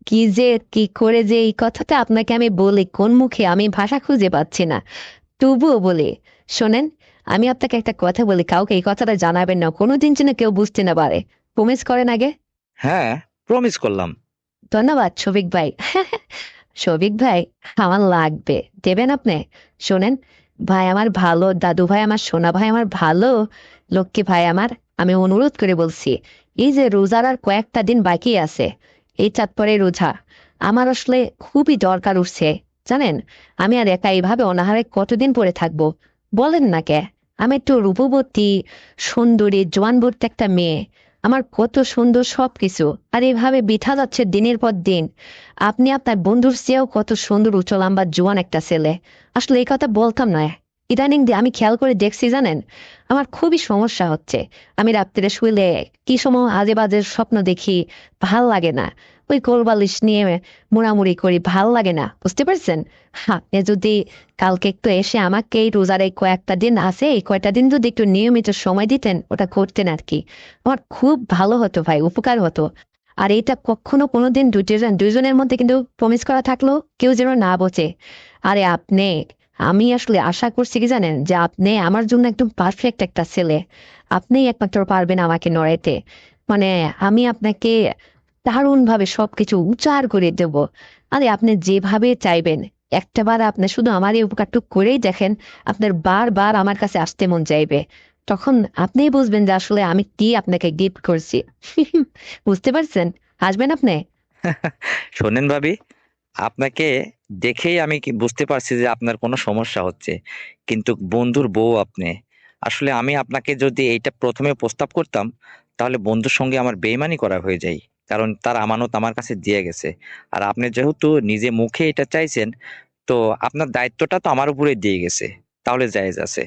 কি যে কি করে যে এই কথাটা আপনাকে আমি বলি কোন মুখে, আমি ভাষা খুঁজে পাচ্ছি না, তবুও বলি। শোনেন, আমি আপনাকে একটা কথা বলি, কাউকে এই কথাটা জানাবেন না, কোনোদিন যেন কেউ বুঝতে না পারে। প্রমিস করেন আগে? হ্যাঁ, প্রমিস করলাম। ধন্যবাদ শফিক ভাই। শফিক ভাই, আমার লাগবে, দেবেন আপনি? শোনেন, ভাই আমার ভালো, দাদু ভাই আমার, সোনা ভাই আমার ভালো, লক্ষ্মী ভাই আমার, আমি অনুরোধ করে বলছি, এই যে রোজার আর কয়েকটা দিন বাকি আছে, এই চাঁদ পরে রোজা, আমার আসলে খুবই দরকার উঠছে। জানেন, আমি আর একা এইভাবে অনাহারে কতদিন পরে থাকবো বলেন না কে? আমি একটু রূপবতী, সুন্দরী, জোয়ানবর্তী একটা মেয়ে, আমার কত সুন্দর সবকিছু, আর এইভাবে বিঠা যাচ্ছে দিনের পর দিন। আপনি আপনার বন্ধুর চেয়েও কত সুন্দর উচ্চলাম্বা জোয়ান একটা ছেলে। আসলে এই কথা বলতাম না, ইদানিং দিয়ে আমি খেয়াল করে দেখছি জানেন, আমার খুবই সমস্যা হচ্ছে। আমি রাত্রে শুইলে কি সময় আজে বাজে স্বপ্ন দেখি, ভাল লাগে না। ওই কোলবালিশ নিয়ে মোড়ামুড়ি করি, ভাল লাগে না, বুঝতে পারছেন? আপনি যদি কালকে একটু এসে আমাকে এই রোজার এই কয়েকটা দিন আছে, এই কয়টা দিন যদি একটু নিয়মিত সময় দিতেন, ওটা করতেন আর কি, আমার খুব ভালো হতো ভাই, উপকার হতো। আর এটা কখনো কোনোদিন দুইজনের মধ্যে কিন্তু প্রমিস করা থাকলো, কেউ যেন না বোঝে। আরে আপনি, আমি আসলে আশা করছি কি জানেন, যে আপনি আমার জন্য একদম পারফেক্ট একটা ছেলে। আপনি একমাত্র পারবেন আমাকে নড়াইতে। মানে আমি আপনাকে দারুণ ভাবে সবকিছু উচার করে দেব। আরে আপনি যেভাবে চাইবেন, একটাবার আপনি শুধু আমার এই উপকারটুকু করেই দেখেন, আপনার বারবার আমার কাছে আসতে মন চাইবে। তখন আপনিই বুঝবেন যে আসলে আমি কি আপনাকে গিফট করছি। বুঝতে পারছেন? হাসবেন আপনি? শোনেন ভাবি, আপনাকে দেখেই আমি বুঝতে পারছি যে আপনার কোনো সমস্যা হচ্ছে, কিন্তু বন্ধুর বউ আপনি। আসলে আমি আপনাকে যদি এইটা প্রথমে প্রস্তাব করতাম, তাহলে বন্ধুর সঙ্গে আমার বেইমানি করা হয়ে যায়, কারণ তার আমানত আমার কাছে দিয়ে গেছে। আর আপনি যেহেতু নিজে মুখে এটা চাইছেন, তো আপনার দায়িত্বটা তো আমার উপরে দিয়ে গেছে, তাহলে জায়েজ আছে।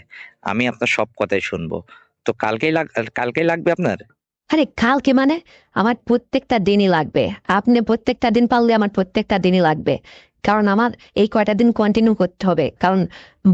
আমি আপনার সব কথাই শুনবো। তো কালকেই লাগবে আপনার? আরে কালকে মানে? আমার প্রত্যেকটা দিনই লাগবে। আপনি প্রত্যেকটা দিন পারলে আমার প্রত্যেকটা দিনই লাগবে। কারণ আমার এই কয়টা দিন কন্টিনিউ করতে হবে। কারণ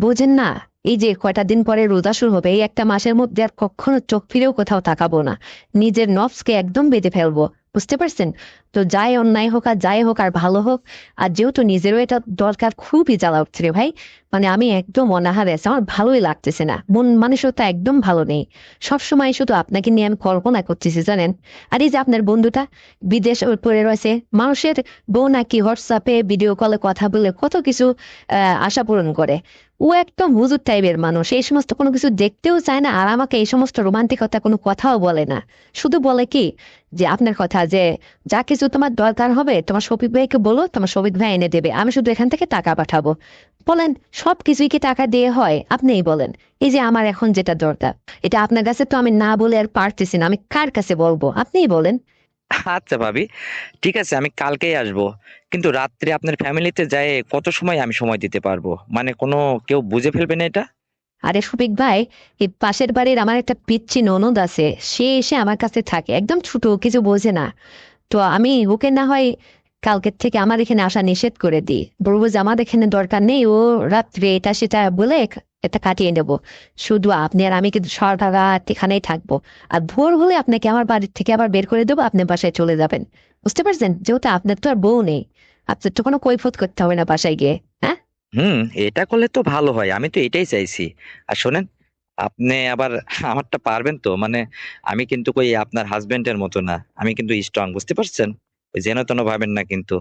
বোঝেন না, এই যে কয়টা দিন পরে রোজা শুরু হবে, এই একটা মাসের মধ্যে আর কখনো চোখ ফিরেও কোথাও তাকাবো না। নিজের নফসকে একদম বেঁধে ফেলবো। বুঝতে পারছেন? তো যাই অন্যায় হোক আর যাই হোক আর ভালো হোক, আর যেহেতু নিজেরও এটা দরকার, খুবই জ্বালা উঠছে রে ভাই। মানে আমি একদম অনাহারে আছি, আমার ভালোই লাগতেছে না, মন মানসিকতা একদম ভালো নেই। সবসময় শুধু আপনাকে নিয়ে আমি কল্পনা করতেছি জানেন। আর এই যে আপনার বন্ধুটা বিদেশ পড়ে রয়েছে, মানুষের বউ নাকি হোয়াটসঅ্যাপে ভিডিও কলে কথা বলে কত কিছু আশা পূরণ করে। ও একদম হুজুর টাইপের মানুষ, এই সমস্ত কোনো কিছু দেখতেও চায় না, আর আমাকে এই সমস্ত রোমান্টিকতা কোনো কথাও বলে না। শুধু বলে কি যে আপনার কথা যে যা কিছু তোমার দরকার হবে তোমার শফিক ভাইকে বলো, তোমার শফিক ভাই এনে দেবে, আমি শুধু এখান থেকে টাকা পাঠাবো। বলেন, সব কিছুই কি টাকা দিয়ে হয়? আপনিই বলেন। এই যে আমার এখন যেটা দরকার, এটা আপনার কাছে তো আমি না বলে আর পারতেছি না, আমি কার কাছে বলবো? আপনিই বলেন। আচ্ছা ভাবি, ঠিক আছে, আমি কালকেই আসবো। কিন্তু রাত্রে আপনার ফ্যামিলিতে যায় কত সময় আমি সময় দিতে পারবো? মানে কোনো কেউ বুঝে ফেলবে না এটা? আরে শফিক ভাই, এই পাশের বাড়ির আমার একটা পিচ্চি ননদ আছে, সে এসে আমার কাছে থাকে, একদম ছোট, কিছু বোঝে না। তো আমি ওকে না হয় কালকের থেকে আমার এখানে আসা নিষেধ করে দিই, বলবো যে আমার এখানে দরকার নেই, ও রাত্রে এটা সেটা বলে এটা কাটিয়ে নেব। শুধু আপনি আর আমি কিন্তু সারা রাত এখানেই থাকবো। আর ভোর হলে আপনাকে আমার বাড়ির থেকে আবার বের করে দেবো, আপনি বাসায় চলে যাবেন। বুঝতে পারছেন? যেহেতু আপনার তো আর বউ নেই, আপনার তো কোনো কৈফত করতে হবে না বাসায় গিয়ে। হ্যাঁ, হুম, এটা করলে তো ভালো হয়, আমি তো এটাই চাইছি। আর শোনেন, আপনি আবার আমারটা পারবেন তো? মানে আমি কিন্তু কই আপনার হাজবেন্ডের মতো না, আমি কিন্তু স্ট্রং, বুঝতে পারছেন? ওই যেন তেন ভাবেন না কিন্তু।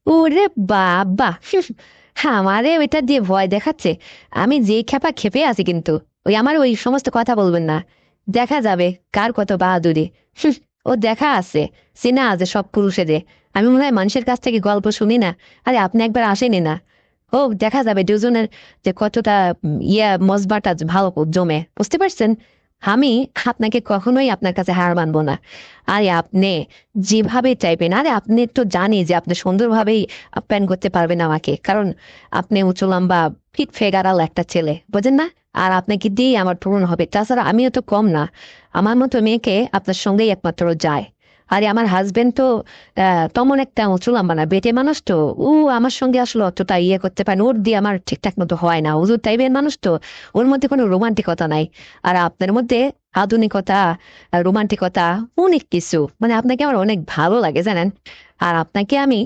ওরে বাবা! আমারে ওইটা দিয়ে ভয় দেখাচ্ছে। আমি যে খেপা খেপে আছি কিন্তু। ওই আমার ওই সমস্ত কথা বলবেন না। দেখা যাবে কার কত বাহাদুরি। ও দেখা আছে, চেনা আছে সব পুরুষেদের। আমি মনে হয় মানুষের কাছ থেকে গল্প শুনি না। আরে আপনি একবার আসেনি না? ও দেখা যাবে দুজনের যে কতটা মজবাটা ভালো জমে। বুঝতে পারছেন? আমি আপনাকে কখনোই আপনার কাছে হার মানবো না। আরে আপনি যেভাবে চাইবেন, আরে আপনি তো জানি যে আপনি সুন্দরভাবেই আপ্যায়ন করতে পারবেন আমাকে, কারণ আপনি উঁচু লম্বা ফিট ফেগারাল একটা ছেলে, বোঝেন না? আর আপনাকে দিয়ে আমার পূরণ হবে। তাছাড়া আমিও তো কম না, আমার মতো মেয়েকে আপনার সঙ্গেই একমাত্র যায়। আরে আমার হাজবেন্ড তো তেমন একটা উঁচু লম্বা না, বেটে মানুষ তো। ও আমার সঙ্গে আসলে অতটা ইয়ে করতে পারে না, ওর দিয়ে আমার ঠিকঠাক মতো হয় না, হুজুর টাইপের মানুষ তো। ওর মধ্যে কোনো রোমান্টিকতা নাই। আর আপনার মধ্যে আধুনিকতা, রোমান্টিকতা, অনেক কিছু। মানে আপনাকে আমার অনেক ভালো লাগে জানেন। আর আপনাকে আমি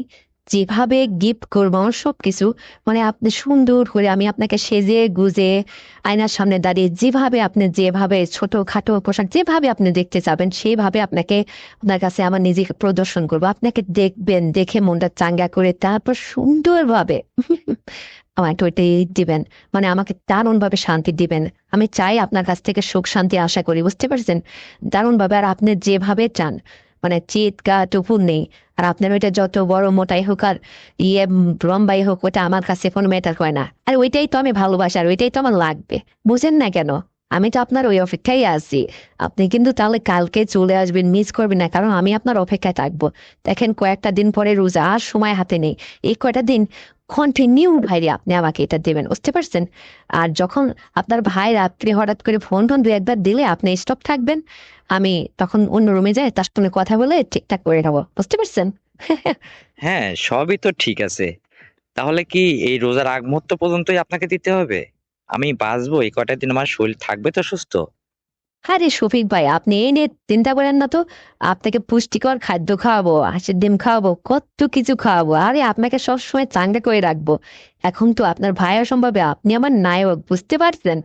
যেভাবে গিফট করবো আমার সবকিছু, মানে আপনি সুন্দর করে আমি আপনাকে সেজে গুজে আয়নার সামনে দাঁড়িয়ে যেভাবে আপনি যেভাবে ছোট খাটো পোশাক যেভাবে আপনি দেখতে চাবেন সেইভাবে আপনাকে, আপনার কাছে আমার নিজেকে প্রদর্শন করবো। আপনাকে দেখবেন, দেখে মনটা চাঙ্গা করে তারপর সুন্দরভাবে আমাকে ওইটাই দিবেন। মানে আমাকে দারুণ ভাবে শান্তি দিবেন। আমি চাই আপনার কাছ থেকে সুখ শান্তি আশা করি। বুঝতে পারছেন? দারুণ ভাবে। আর আপনি যেভাবে চান, মানে চিৎকার টুপুর নেই। আর আপনার ওইটা যত বড় মোটাই হোক আর লম্বাই হোক, ওটা আমার কাছে কোনো ম্যাটার করে না। আর ওইটাই তো আমি ভালোবাসি, আর ওইটাই তো আমার লাগবে। বুঝেন না কেন? আমি তো আপনার ওই অপেক্ষায় আছি। আপনি কিন্তু তাহলে কালকে চলে আসবেন, মিস করবেন না, কারণ আমি আপনার অপেক্ষায় থাকবো। দেখেন কয়েকটা দিন পরে রোজা, আর সময় হাতে নেই। এই কয়টা দিন কন্টিনিউ ভাইরে আপনি আমাকে এটা দেবেন। বুঝতে পারছেন? আর যখন আপনার ভাই রাত্রে হঠাৎ করে ফোন টোন দু একবার দিলে আপনি স্টপ থাকবেন, আমি তখন অন্য রুমে যাই, তার সঙ্গে কথা বলে ঠিকঠাক করে নেবো। বুঝতে পারছেন? হ্যাঁ, সবই তো ঠিক আছে। তাহলে কি এই রোজার আগ মুহূর্ত পর্যন্তই আপনাকে দিতে হবে? আমি বাঁচবো এই কয়টা দিন, আমার শরীর থাকবে তো সুস্থ? আরে শফিক ভাই, আপনি এই নিয়ে চিন্তা করেন না তো। আপনাকে পুষ্টিকর খাদ্য খাওয়াবো, হাঁসের ডিম খাওয়াবো, কত কিছু খাওয়াবো। আরে আপনাকে সবসময় চাঙ্গা করে রাখবো। এখন তো আপনার ভাই অসম্ভবে, আপনি আমার নায়ক। বুঝতে পারছেন?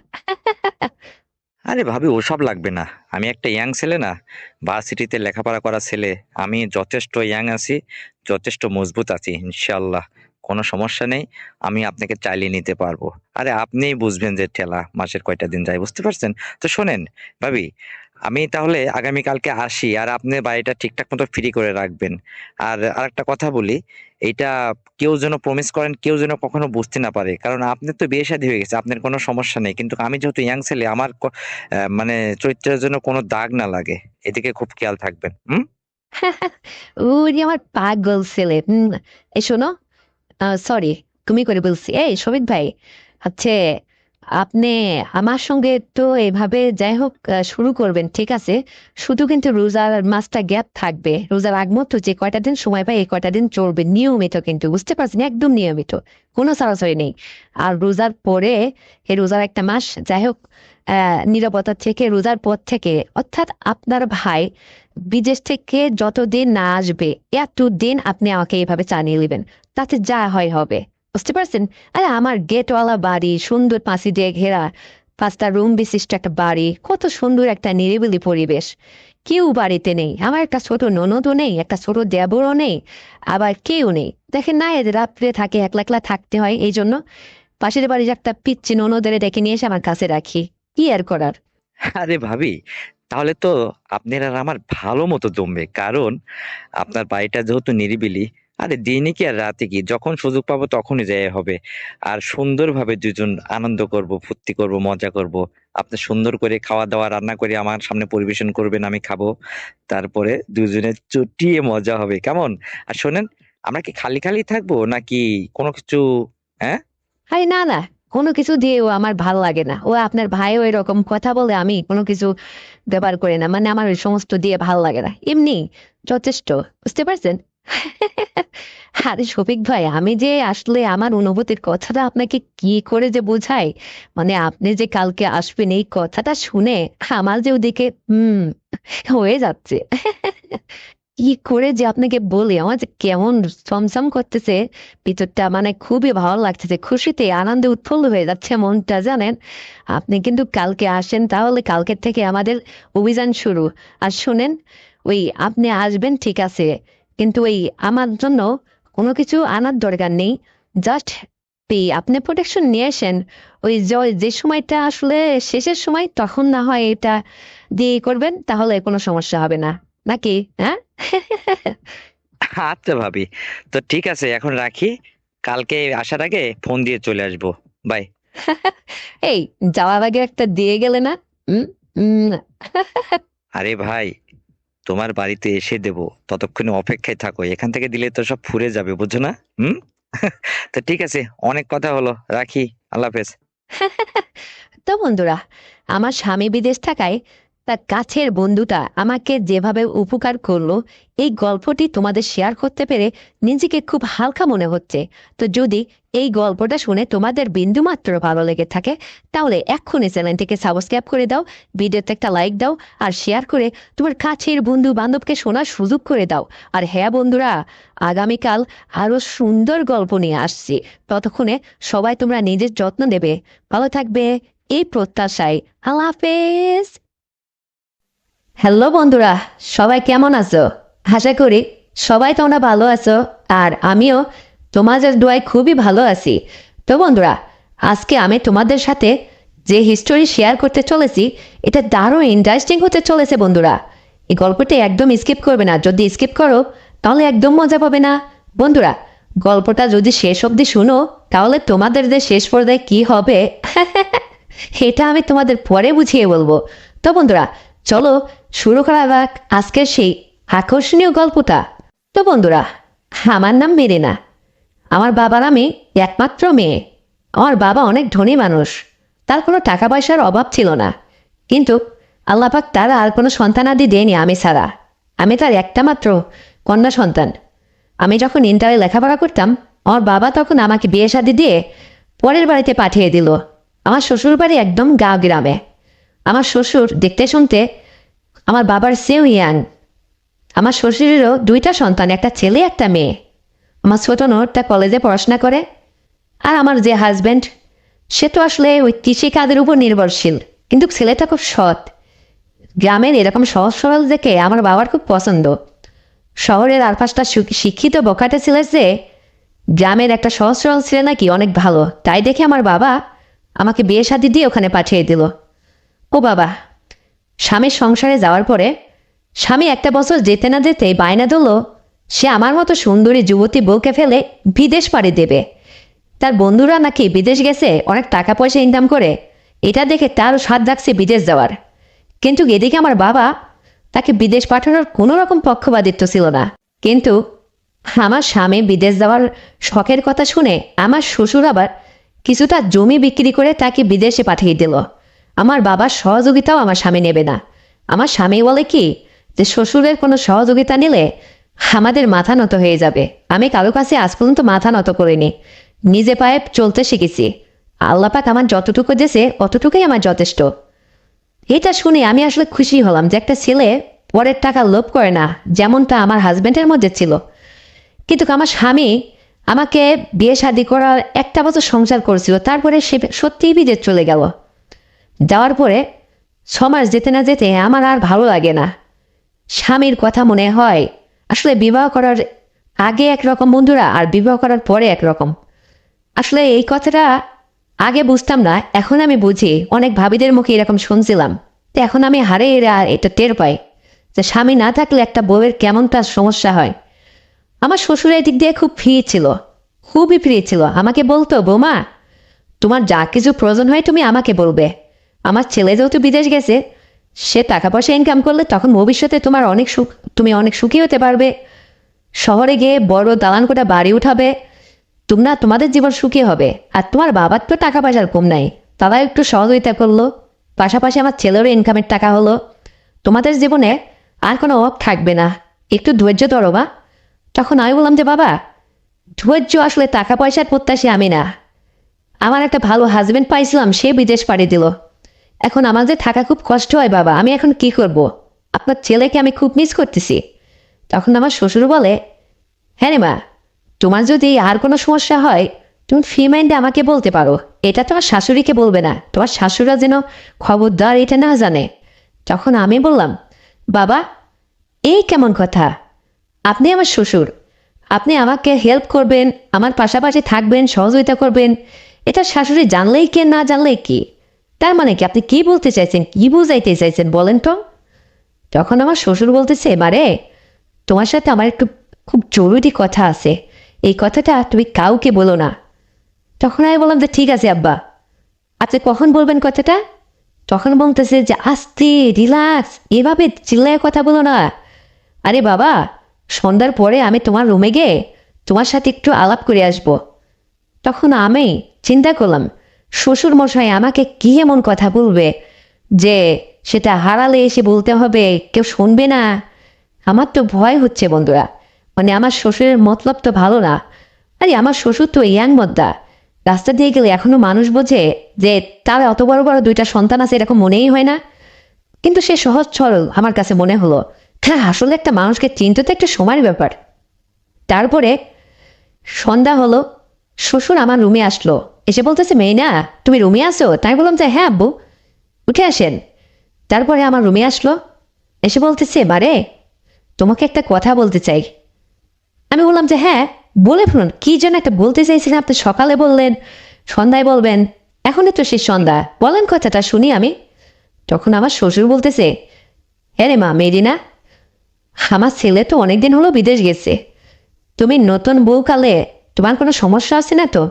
আরে ভাবি, ওসব লাগবে না। আমি একটা ইয়াং ছেলে না, ভার্সিটিতে লেখাপড়া করা ছেলে। আমি যথেষ্ট ইয়াং আছি, যথেষ্ট মজবুত আছি ইনশাল্লাহ। কোনো সমস্যা নেই, আমি আপনাকে চালিয়ে নিতে পারবো। আরে আপনিই বুঝবেন যে ঠেলা মাসের কয়টা দিন যায়, বুঝতে পারছেন? তো শোনেন ভাবি, আমি তাহলে আগামীকালকে আসি, আর আপনি বাড়িটা ঠিকঠাক মতো ফ্রি করে রাখবেন। আর আরেকটা কথা বলি, এইটা কেউ যেন প্রমিস করেন, কেউ যেন কখনো বুঝতে না পারে, কারণ আপনার তো বিয়ে শাদী হয়ে গেছে, আপনার কোনো সমস্যা নেই, কিন্তু আমি যেহেতু ইয়াং ছেলে, আমার মানে চরিত্রের জন্য কোনো দাগ না লাগে, এদিকে খুব খেয়াল থাকবেন। হুম। ওরে আমার পাগল ছেলে। এই শোনো, সরি, তুমি করে বলছি। এই শফিক ভাই, আচ্ছা, আপনি আমার সঙ্গে তো এভাবে যাই হোক শুরু করবেন, ঠিক আছে? শুধু কিন্তু রোজার মাসটা গ্যাপ থাকবে। রোজার আগ মতো যে কয়টা দিন সময় পাই এই কয়টা দিন চলবে নিয়মিত, কিন্তু বুঝতে পারছেন, একদম নিয়মিত, কোনো সরাসরি নেই। আর রোজার পরে, এই রোজার একটা মাস যাই হোক নীরবতা থেকে, রোজার পর থেকে, অর্থাৎ আপনার ভাই বিদেশ থেকে যতদিন না আসবে এতদিন আপনি আমাকে এইভাবে চালিয়ে নেবেন, তাতে যা হয় হবে, বুঝতে পারছেন? আরে আমার গেটওয়ালা বাড়ি, সুন্দর পাঁচি দিয়ে ঘেরা, 5টা রুম বিশিষ্ট একটা বাড়ি, কত সুন্দর একটা নিরিবিলি পরিবেশ। কেউ বাড়িতে নেই, আমার একটা ছোট ননদও নেই, একটা ছোট দেবরও নেই, আবার কেউ নেই। দেখেন না, এদের রাত্রে থাকে, একলা একলা থাকতে হয়, এই জন্য পাশের বাড়ির একটা পিচ্ছি ননদের ডেকে নিয়ে এসে আমার কাছে রাখি। কি আর করার। আরে ভাবি, তাহলে তো আপনার আর আমার ভালো মতো জমবে, কারণ আপনার বাড়িটা যেহেতু নিরিবিলি, আরে দিনে কি আর রাতে কি, যখন সুযোগ পাবো তখনই যাই হবে। আর সুন্দরভাবে দুজন আনন্দ করব, ফুর্তি করব, মজা করব। আপনি সুন্দর করে খাওয়া দাওয়া রান্না করে আমার সামনে পরিবেশন করবেন, আমি খাবো। তারপরে দুজনে চুটিয়ে মজা হবে, কেমন? আর শোনেন, আমরা কি খালি খালি থাকবো নাকি কোনো কিছু? হ্যাঁ। আরে না না, কোনো কিছু দিয়েও আমার ভাল লাগে না। ও আপনার ভাইও এরকম কথা বলে, আমি কোনো কিছু ব্যবহার করি না, মানে আমার ওই সমস্ত দিয়ে ভাল লাগে না, এমনি যথেষ্ট, বুঝতে পারছেন? আরে শফিক ভাই, আমি যে আসলে আমার অনুভূতির কথাটা আপনাকে কি করে যে বোঝাই, মানে আপনি যে কালকে আসবেন এই কথাটা শুনে আমার যে ওদিকে হয়ে যাচ্ছে। কি করে যে আপনাকে বলি, আমার যে কেমন ছমছম করতেছে ভিতরটা, মানে খুবই ভালো লাগতেছে, খুশিতে আনন্দে উৎফুল্ল হয়ে যাচ্ছে মনটা, জানেন? আপনি কিন্তু কালকে আসেন, তাহলে কালকের থেকে আমাদের অভিযান শুরু। আর শুনেন, ওই আপনি আসবেন ঠিক আছে, কিন্তু ওই আমার জন্য কোনো কিছু আনার দরকার নেই, জাস্ট আপনি প্রোটেকশন নিয়ে আসেন। ওই যে সময়টা আসলে শেষের সময়, তখন না হয় এটা দিয়ে করবেন, তাহলে কোনো সমস্যা হবে না, নাকি? হ্যাঁ। আচ্ছা ভাবি, তো ঠিক আছে, এখন রাখি। কালকে আসার আগে ফোন দিয়ে চলে আসবো। বাই। এই, যাওয়ার আগে একটা দিয়ে গেলে না? উম, উম, আরে ভাই, তোমার বাড়িতে এসে দেবো, ততক্ষণে অপেক্ষায় থাকো, এখান থেকে দিলে তো সব ফুরে যাবে, বুঝছো না? হুম। তো ঠিক আছে, অনেক কথা হলো, রাখি। আল্লাহ হাফেজ। তো বন্ধুরা, আমার স্বামী বিদেশ থাকায় তার কাছের বন্ধুটা আমাকে যেভাবে উপকার করলো, এই গল্পটি তোমাদের শেয়ার করতে পেরে নিজেকে খুব হালকা মনে হচ্ছে। তো যদি এই গল্পটা শুনে তোমাদের বিন্দুমাত্র ভালো লেগে থাকে, তাহলে এক্ষুনি চ্যানেলটিকে সাবস্ক্রাইব করে দাও, ভিডিওতে একটা লাইক দাও, আর শেয়ার করে তোমার কাছের বন্ধু বান্ধবকে শোনার সুযোগ করে দাও। আর হ্যাঁ বন্ধুরা, আগামীকাল আরো সুন্দর গল্প নিয়ে আসছি। ততক্ষণে সবাই তোমরা নিজের যত্ন নেবে, ভালো থাকবে, এই প্রত্যাশায়। আল্লাহ হাফেজ। হ্যালো বন্ধুরা, সবাই কেমন আছো? আশা করি সবাই তোমরা ভালো আছো, আর আমিও তোমাদের দোয়ায় খুবই ভালো আছি। তো বন্ধুরা, আজকে আমি তোমাদের সাথে যে হিস্টোরি শেয়ার করতে চলেছি, এটা দারুণ ইন্টারেস্টিং হতে চলেছে বন্ধুরা। এই গল্পটি একদম স্কিপ করবে না, যদি স্কিপ করো তাহলে একদম মজা পাবে না। বন্ধুরা, গল্পটা যদি শেষ অবধি শুনো, তাহলে তোমাদের যে শেষ পর্যায়ে কি হবে এটা আমি তোমাদের পরে বুঝিয়ে বলবো। তো বন্ধুরা, চলো শুরু করা যাক আজকের সেই আকর্ষণীয় গল্পটা। তো বন্ধুরা, আমার নাম মেরিনা। আমার বাবার আমি একমাত্র মেয়ে। আমার বাবা অনেক ধনী মানুষ, তার কোনো টাকা পয়সার অভাব ছিল না, কিন্তু আল্লাপাক তার আর কোনো সন্তানাদি দেয়নি আমি ছাড়া। আমি তার একটা মাত্র কন্যা সন্তান। আমি যখন ইন্টারে লেখাপড়া করতাম, আমার বাবা তখন আমাকে বিয়ে শাদী দিয়ে পরের বাড়িতে পাঠিয়ে দিল। আমার শ্বশুর বাড়ি একদম গাঁও গ্রামে। আমার শ্বশুর দেখতে শুনতে আমার বাবার চেয়েও ইয়াং। আমার শ্বশুরেরও 2টা সন্তান, একটা ছেলে একটা মেয়ে। আমার ছোট নোটটা কলেজে পড়াশোনা করে। আর আমার যে হাজব্যান্ড, সে তো আসলে ওই কৃষিকাজের উপর নির্ভরশীল, কিন্তু ছেলেটা খুব সৎ। গ্রামের এরকম সহজ সরল দেখে আমার বাবার খুব পছন্দ। শহরের আর 5টা শিক্ষিত বখাটে ছেলের চেয়ে গ্রামের একটা সহজ সরল ছেলে নাকি অনেক ভালো, তাই দেখে আমার বাবা আমাকে বিয়ে শাদী দিয়ে ওখানে পাঠিয়ে দিল। ও বাবা, স্বামীর সংসারে যাওয়ার পরে স্বামী একটা বছর যেতে না যেতে বায়না ধরল সে আমার মতো সুন্দরী যুবতী বউকে ফেলে বিদেশ পাড়ি দেবে। তার বন্ধুরা নাকি বিদেশ গেছে অনেক টাকা পয়সা ইনকাম করে, এটা দেখে তারও স্বাদ লাগছে বিদেশ যাওয়ার। কিন্তু এদিকে আমার বাবা তাকে বিদেশ পাঠানোর কোনো রকম পক্ষপাতিত্ব ছিল না। কিন্তু আমার স্বামী বিদেশ যাওয়ার শখের কথা শুনে আমার শ্বশুর আবার কিছুটা জমি বিক্রি করে তাকে বিদেশে পাঠিয়ে দিল। আমার বাবার সহযোগিতাও আমার স্বামী নেবে না। আমার স্বামী বলে কি যে শ্বশুরের কোনো সহযোগিতা নিলে আমাদের মাথা নত হয়ে যাবে। আমি কারো কাছে আজ পর্যন্ত মাথা নত করিনি, নিজে পায়ে চলতে শিখেছি। আল্লাহ পাক আমার যতটুকু দিয়েছে অতটুকুই আমার যথেষ্ট। এটা শুনে আমি আসলে খুশি হলাম যে একটা ছেলে পরের টাকা লোভ করে না, যেমনটা আমার হাজবেন্ডের মধ্যে ছিল। কিন্তু আমার স্বামী আমাকে বিয়ে শাদী করার একটা বছর সংসার করেছিল, তারপরে সে সত্যিই বিদেশ চলে গেল। যাওয়ার পরে 6 মাস যেতে না যেতে আমার আর ভালো লাগে না। স্বামীর কথা মনে হয়। আসলে বিবাহ করার আগে একরকম বন্ধুরা, আর বিবাহ করার পরে একরকম। আসলে এই কথাটা আগে বুঝতাম না, এখন আমি বুঝি। অনেক ভাবিদের মুখে এরকম শুনছিলাম, তো এখন আমি হারে এটা টের পাই যে স্বামী না থাকলে একটা বউয়ের কেমনটা সমস্যা হয়। আমার শ্বশুরের দিক দিয়ে খুব ফ্রি ছিল, খুবই ফ্রি ছিল। আমাকে বলতো, বৌমা তোমার যা কিছু প্রয়োজন হয় তুমি আমাকে বলবে। আমার ছেলে যেহেতু বিদেশ গেছে, সে টাকা পয়সা ইনকাম করলে তখন ভবিষ্যতে তোমার অনেক সুখ, তুমি অনেক সুখী হতে পারবে। শহরে গিয়ে বড় দালান কোটা বাড়ি উঠাবে, তোমরা তোমাদের জীবন সুখী হবে। আর তোমার বাবার তো টাকা পয়সার কম নাই, তারা একটু সহযোগিতা করলো, পাশাপাশি আমার ছেলেরও ইনকামের টাকা হলো। তোমাদের জীবনে আর কোনো অভাব থাকবে না, একটু ধৈর্য ধরো বা। তখন আমি বললাম যে বাবা, ধৈর্য আসলে টাকা পয়সার প্রত্যাশী আমি না। আমার একটা ভালো হাজবেন্ড পাইছিলাম, সে বিদেশ পাড়ি দিল। এখন আমাদের থাকা খুব কষ্ট হয় বাবা, আমি এখন কি করব? আপনার ছেলেকে আমি খুব মিস করতেছি। তখন আমার শ্বশুর বলে, হ্যাঁ রে মা, তোমার যদি আর কোনো সমস্যা হয় তুমি ফ্রি মাইন্ডে আমাকে বলতে পারো, এটা তোমার শাশুড়িকে বলবে না, তোমার শাশুড়া যেন খবরদার এটা না জানে। তখন আমি বললাম, বাবা এই কেমন কথা? আপনি আমার শ্বশুর, আপনি আমাকে হেল্প করবেন, আমার পাশাপাশি থাকবেন, সহযোগিতা করবেন, এটা শাশুড়ি জানলেই কে, না জানলেই কি? তার মানে কি? আপনি কি বলতে চাইছেন, কি বুঝাইতে চাইছেন বলেন তো? তখন আমার শ্বশুর বলতেছে, এবারে তোমার সাথে আমার একটু খুব জরুরি কথা আছে, এই কথাটা তুমি কাউকে বলো না। তখন আমি বললাম যে ঠিক আছে আব্বা, আপনি কখন বলবেন কথাটা? তখন বলতেছে যে আস্তে, রিল্যাক্স, এভাবে চিল্লায় কথা বলো না। আরে বাবা, সন্ধ্যার পরে আমি তোমার রুমে গিয়ে তোমার সাথে একটু আলাপ করে আসব। তখন আমি চিন্তা করলাম, শ্বশুর মশাই আমাকে কি এমন কথা বলবে যে সেটা হারালে এসে বলতে হবে, কেউ শুনবে না। আমার তো ভয় হচ্ছে বন্ধুরা, মানে আমার শ্বশুরের মতলব তো ভালো না। আরে আমার শ্বশুর তো ইয়াং মদ্দা, রাস্তা দিয়ে গেলে এখনো মানুষ বোঝে যে তার অত বড় বড় 2টা সন্তান আছে, এরকম মনেই হয় না। কিন্তু সে সহজ সরল আমার কাছে মনে হলো। হ্যাঁ, আসলে একটা মানুষকে চিনতে তো একটা সময়ের ব্যাপার। তারপরে সন্ধ্যা হলো, শ্বশুর আমার রুমে আসলো, এসে বলতেছে, মেয়ে না তুমি রুমে আসো? তাই বললাম যে হ্যাঁ আব্বু, উঠে আসেন। তারপরে আমার রুমে আসলো, এসে বলতেছে, মারে তোমাকে একটা কথা বলতে চাই। আমি বললাম যে হ্যাঁ বলে ফেলুন, কি যেন একটা বলতে চাইছিলেন, আপনি সকালে বললেন, সন্ধ্যায় বলবেন, এখনই তো শেষ সন্ধ্যা, বলেন কথাটা শুনি আমি। তখন আমার শ্বশুর বলতেছে, হ্যাঁ রে মা মেরিনা, আমার ছেলে তো অনেকদিন হলো বিদেশ গেছে, তুমি নতুন বউকালে তোমার কোনো সমস্যা আছে না তো?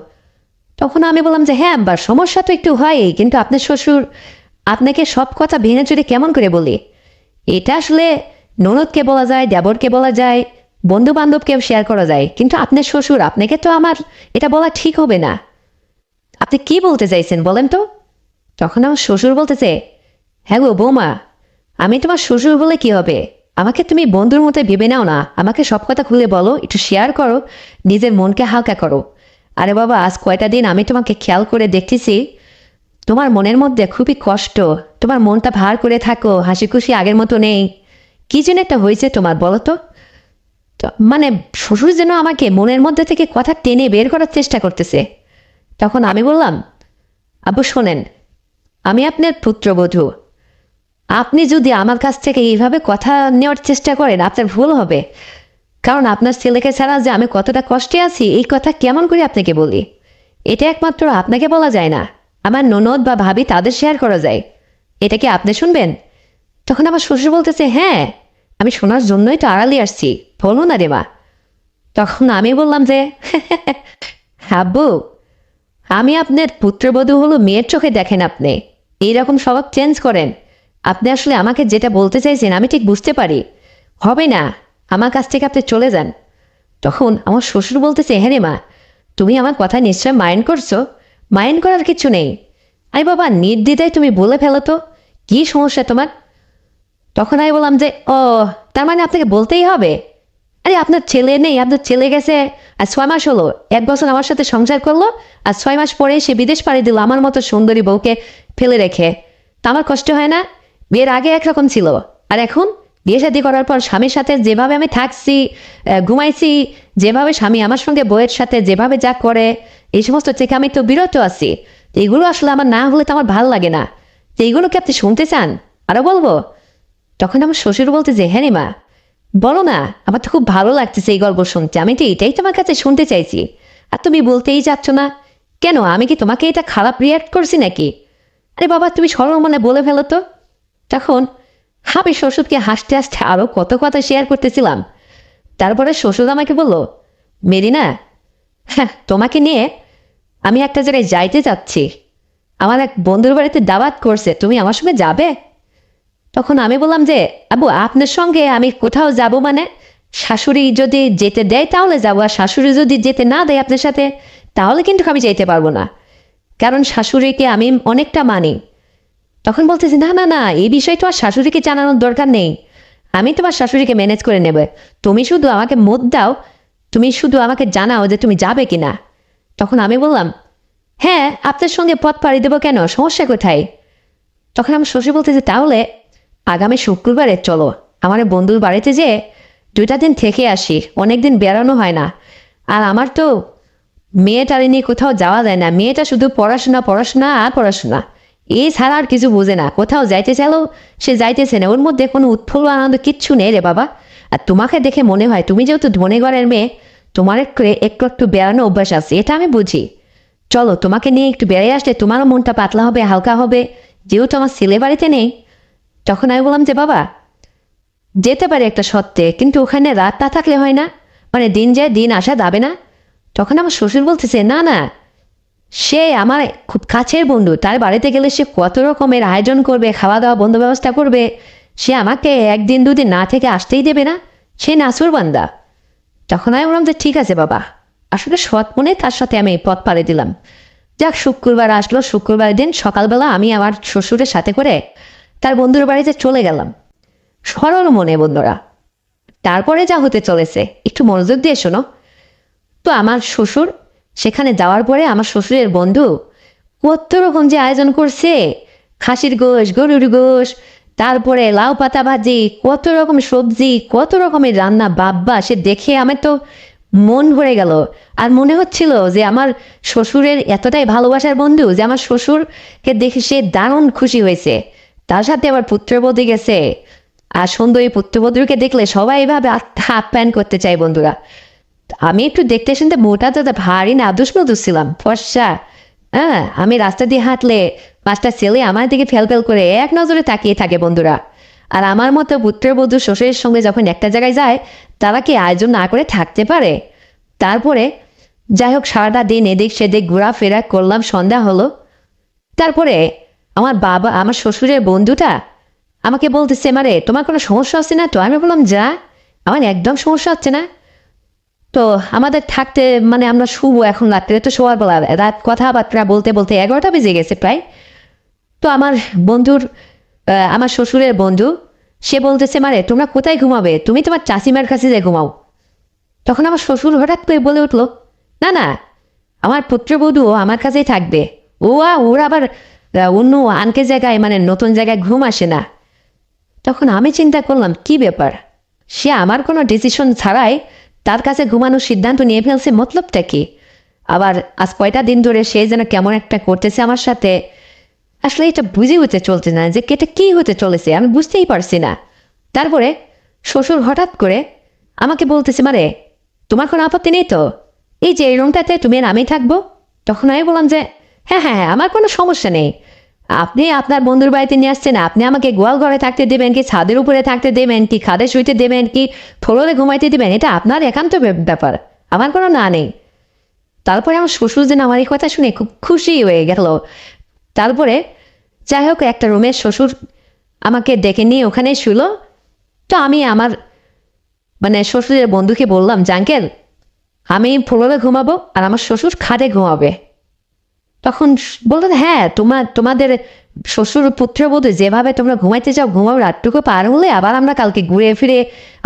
তখন আমি বললাম যে হ্যাঁ আব্বা, সমস্যা তো একটু হয়ই, কিন্তু আপনার শ্বশুর আপনাকে সব কথা ভেঙে চুরে কেমন করে বলি? এটা আসলে ননদকে বলা যায়, দেবরকে বলা যায়, বন্ধু বান্ধবকেও শেয়ার করা যায়, কিন্তু আপনার শ্বশুর, আপনাকে তো আমার এটা বলা ঠিক হবে না। আপনি কি বলতে চাইছেন বলেন তো? তখন আমার শ্বশুর বলতেছে, হ্যাঁ গো বৌমা, আমি তোমার শ্বশুর বলে কি হবে? আমাকে তুমি বন্ধুর মতো ভেবে নাও না, আমাকে সব কথা খুলে বলো, একটু শেয়ার করো, নিজের মনকে হালকা করো। আরে বাবা, আজ কয়টা দিন আমি তোমাকে খেয়াল করে দেখতেছি, তোমার মনের মধ্যে খুবই কষ্ট, তোমার মনটা ভার করে থাকো, হাসি খুশি আগের মতো নেই। কি যেন একটা হয়েছে তোমার, বলো তো? মানে শ্বশুর যেন আমাকে মনের মধ্যে থেকে কথা টেনে বের করার চেষ্টা করতেছে। তখন আমি বললাম, আব্বু শোনেন, আমি আপনার পুত্রবধূ, আপনি যদি আমার কাছ থেকে এইভাবে কথা নেওয়ার চেষ্টা করেন আপনার ভুল হবে। কারণ আপনার ছেলেকে ছাড়া যে আমি কতটা কষ্টে আছি এই কথা কেমন করে আপনাকে বলি? এটা একমাত্র আপনাকে বলা যায় না, আমার ননদ বা ভাবি তাদের শেয়ার করা যায়। এটা কি আপনি শুনবেন? তখন আমার শ্বশুর বলতেছে, হ্যাঁ আমি শোনার জন্যই তো আড়ালে আসছি, বলো না রে মা। তখন আমি বললাম যে আব্বু, আমি আপনার পুত্রবধূ হলো মেয়ের চোখে দেখেন, আপনি এইরকম স্বভাব চেঞ্জ করেন। আপনি আসলে আমাকে যেটা বলতে চাইছেন আমি ঠিক বুঝতে পারি, হবে না, আমার কাছ থেকে আপনি চলে যান। তখন আমার শ্বশুর বলতেছে, হ্যাঁ রে মা, তুমি আমার কথা নিশ্চয় মাইন্ড করছো? মাইন্ড করার কিছু নেই। আরে বাবা, নির্দ্বিধায় তুমি বলে ফেলো তো, কি সমস্যা তোমার? তখন আমি বললাম যে, ও তার মানে আপনাকে বলতেই হবে? আরে আপনার ছেলে নেই, আপনার ছেলে গেছে আর 6 মাস হলো, 1 বছর আমার সাথে সংসার করলো, আর 6 মাস পরে সে বিদেশ পাড়ি দিল আমার মতো সুন্দরী বউকে ফেলে রেখে। তা আমার কষ্ট হয় না? বিয়ের আগে একরকম ছিল, আর এখন বিয়ে শাদী করার পর স্বামীর সাথে যেভাবে আমি থাকছি, ঘুমাইছি, যেভাবে স্বামী আমার সঙ্গে বউয়ের সাথে যেভাবে যা করে, এই সমস্ত থেকে আমি তো বিরত আছি। তো এইগুলো আসলে আমার না হলে তো আমার ভালো লাগে না। তো এইগুলো কি আপনি শুনতে চান? আরো বলবো? তখন আমার শ্বশুর বলতে যে, হ্যাঁ রে মা, বলো না, আমার তো খুব ভালো লাগতেছে এই গল্প শুনতে, আমি তো এটাই তোমার কাছে শুনতে চাইছি, আর তুমি বলতেই চাচ্ছ না কেন? আমি কি তোমাকে এটা খারাপ রিয়াক্ট করছি নাকি? আরে বাবা, তুমি সরল মনে বলে ফেলো তো। তখন আমি শ্বশুরকে হাসতে হাসতে আরো কত কথা শেয়ার করতেছিলাম। তারপরে শ্বশুর আমাকে বলল, মেরিনা, হ্যাঁ তোমাকে নিয়ে আমি একটা জায়গায় যাইতে চাচ্ছি, আমার এক বন্ধুর বাড়িতে দাওয়াত করছে, তুমি আমার সঙ্গে যাবে? তখন আমি বললাম যে, আবু আপনার সঙ্গে আমি কোথাও যাব মানে? শাশুড়ি যদি যেতে দেয় তাহলে যাবো, আর শাশুড়ি যদি যেতে না দেয় আপনার সাথে, তাহলে কিন্তু আমি যেতে পারবো না, কারণ শাশুড়িকে আমি অনেকটা মানি। তখন বলতেছি, না না না, এই বিষয়টা আর শাশুড়িকে জানানোর দরকার নেই, আমি তোমার শাশুড়িকে ম্যানেজ করে নেবে। তুমি শুধু আমাকে মত দাও, তুমি শুধু আমাকে জানাও যে তুমি যাবে কিনা। তখন আমি বললাম, হ্যাঁ আপনার সঙ্গে পথ পাড়ি দেবো, কেন, সমস্যা কোথায়? তখন আমার শ্বশুর বলতেছে, তাহলে আগামী শুক্রবারে চলো আমার বন্ধুর বাড়িতে, যে 2টা দিন থেকে আসি, অনেকদিন বেড়ানো হয় না। আর আমার তো মেয়েটারে নিয়ে কোথাও যাওয়া যায় না, মেয়েটা শুধু পড়াশোনা পড়াশোনা আর পড়াশোনা, এই ছাড়া আর কিছু বোঝে না, কোথাও যাইতে চাইলেও সে যাইতেছে না, ওর মধ্যে কোনো উৎফুল্ল আনন্দ কিচ্ছু নেই রে বাবা। আর তোমাকে দেখে মনে হয় তুমি যেহেতু ধনী ঘরের মেয়ে, তোমার একটু একটু একটু বেড়ানো অভ্যাস আছে, এটা আমি বুঝি। চলো তোমাকে নিয়ে একটু বেড়ে আসলে তোমারও মনটা পাতলা হবে, হালকা হবে, যেহেতু আমার ছেলে বাড়িতে নেই। তখন আমি বললাম যে, বাবা যেতে পারে একটা সত্ত্বে, কিন্তু ওখানে রাত না থাকলে হয় না, মানে দিন যায় দিন আসা যাবে না। তখন আমার শ্বশুর বলতেছে, না না, সে আমার খুব কাছের বন্ধু, তার বাড়িতে গেলে সে কত রকমের আয়োজন করবে, খাওয়া দাওয়া বন্ধ ব্যবস্থা করবে, সে আমাকে 1 দিন 2 দিন না থেকে আসতেই দেবে না, সে নাসুর বান্দা। তখন আমি বললাম যে, ঠিক আছে বাবা, আসলে সৎ মনে তার সাথে আমি পথ পাড়ি দিলাম। যাক, শুক্রবার আসলো, শুক্রবার দিন সকালবেলা আমি আমার শ্বশুরের সাথে করে তার বন্ধুর বাড়িতে চলে গেলাম, সরল মনে বন্ধুরা। তারপরে যা হতে চলেছে একটু মনোযোগ দিয়ে শোনো। তো আমার শ্বশুর সেখানে যাওয়ার পরে আমার শ্বশুরের বন্ধু কত রকম যে আয়োজন করছে, খাসির গোশ, গরুর গোশ, তারপরে লাউ পাতা ভাজি, কত রকম সবজি, কত রকমের রান্না, বাব্বা, সে দেখে আমার তো মন ভরে গেল। আর মনে হচ্ছিল যে আমার শ্বশুরের এতটাই ভালোবাসার বন্ধু যে আমার শ্বশুরকে দেখে সে দারুণ খুশি হয়েছে, তার সাথে আবার পুত্রবধূ গেছে। আর সুন্দরী পুত্রবধূকে দেখলে সবাই এভাবে আপ্যায়ন করতে চাই বন্ধুরা। আমি একটু দেখতে শুনতে মোটা দাদা ভারী নাদুস নদুস ছিলাম, ফর্সা। হ্যাঁ, আমি রাস্তা দিয়ে হাঁটলে 5টা ছেলে আমার দিকে ফেল করে এক নজরে তাকিয়ে থাকে বন্ধুরা। আর আমার মতো পুত্রবধূ শ্বশুরের সঙ্গে যখন একটা জায়গায় যায়, তারা কি আয়োজন না করে থাকতে পারে? তারপরে যাই হোক, সারাটা দিন এদিক সেদিক ঘোরাফেরা করলাম, সন্ধ্যা হলো। তারপরে আমার শ্বশুরের বন্ধুটা আমাকে বলতেছে, মারে তোমার কোনো সমস্যা হচ্ছে না তো? আমি বললাম, যা, আমার একদম সমস্যা হচ্ছে না। তো আমাদের থাকতে মানে আমরা শুভ, এখন রাত্রে তো শোয়ার বেলা, রাত কথাবার্তা বলতে বলতে 11টা বেজে গেছে প্রায়। তো আমার শ্বশুরের বন্ধু সে বলতেছে, মারে তোমরা কোথায় ঘুমাবে? তুমি তোমার চাষিমার কাছে যে ঘুমাও। তখন আমার শ্বশুর হঠাৎ করে বলে উঠলো, না না, আমার পুত্রবধূ আমার কাছেই থাকবে, ওর আবার অন্য আনকে জায়গায় মানে নতুন জায়গায় ঘুম আসে না। তখন আমি চিন্তা করলাম, কি ব্যাপার, সে আমার কোনো ডিসিশন ছাড়াই তার কাছে ঘুমানোর সিদ্ধান্ত নিয়ে ফেলছে, মতলবটা কি? আবার আজ কয়টা দিন ধরে সে যেন কেমন একটা করতেছে আমার সাথে, আসলে এটা বুঝে হতে চলছে না যে এটা কি হতে চলেছে, আমি বুঝতেই পারছি না। তারপরে শ্বশুর হঠাৎ করে আমাকে বলতেছে মানে তোমার কোনো আপত্তি নেই তো এই যে এই রুমটাতে তুমি আর আমি থাকবো? তখন আমি বললাম যে হ্যাঁ হ্যাঁ হ্যাঁ আমার কোনো সমস্যা নেই। আপনি আপনার বন্ধুর বাড়িতে নিয়ে আসছেন, আপনি আমাকে গোয়াল ঘরে থাকতে দেবেন কি ছাদের উপরে থাকতে দেবেন কি খাদে শুইতে দেবেন কি ফ্লোরে ঘুমাইতে দেবেন, এটা আপনার একান্ত ব্যাপার, আমার কোনো না নেই। তারপরে আমার শ্বশুর যেন আমার এই কথা শুনে খুব খুশি হয়ে গেল। তারপরে যাই হোক একটা রুমের শ্বশুর আমাকে ডেকে নিয়ে ওখানে শুলো। তো আমি আমার মানে শ্বশুরের বন্ধুকে বললাম যে আঙ্কেল আমি ফ্লোরে ঘুমাবো আর আমার শ্বশুর খাটে ঘুমাবে। তখন বললেন হ্যাঁ তোমাদের শ্বশুর পুত্রবধূ যেভাবে তোমরা ঘুমাইতে চাও ঘুমাও, রাতটুকু পার হলে আবার আমরা কালকে ঘুরে ফিরে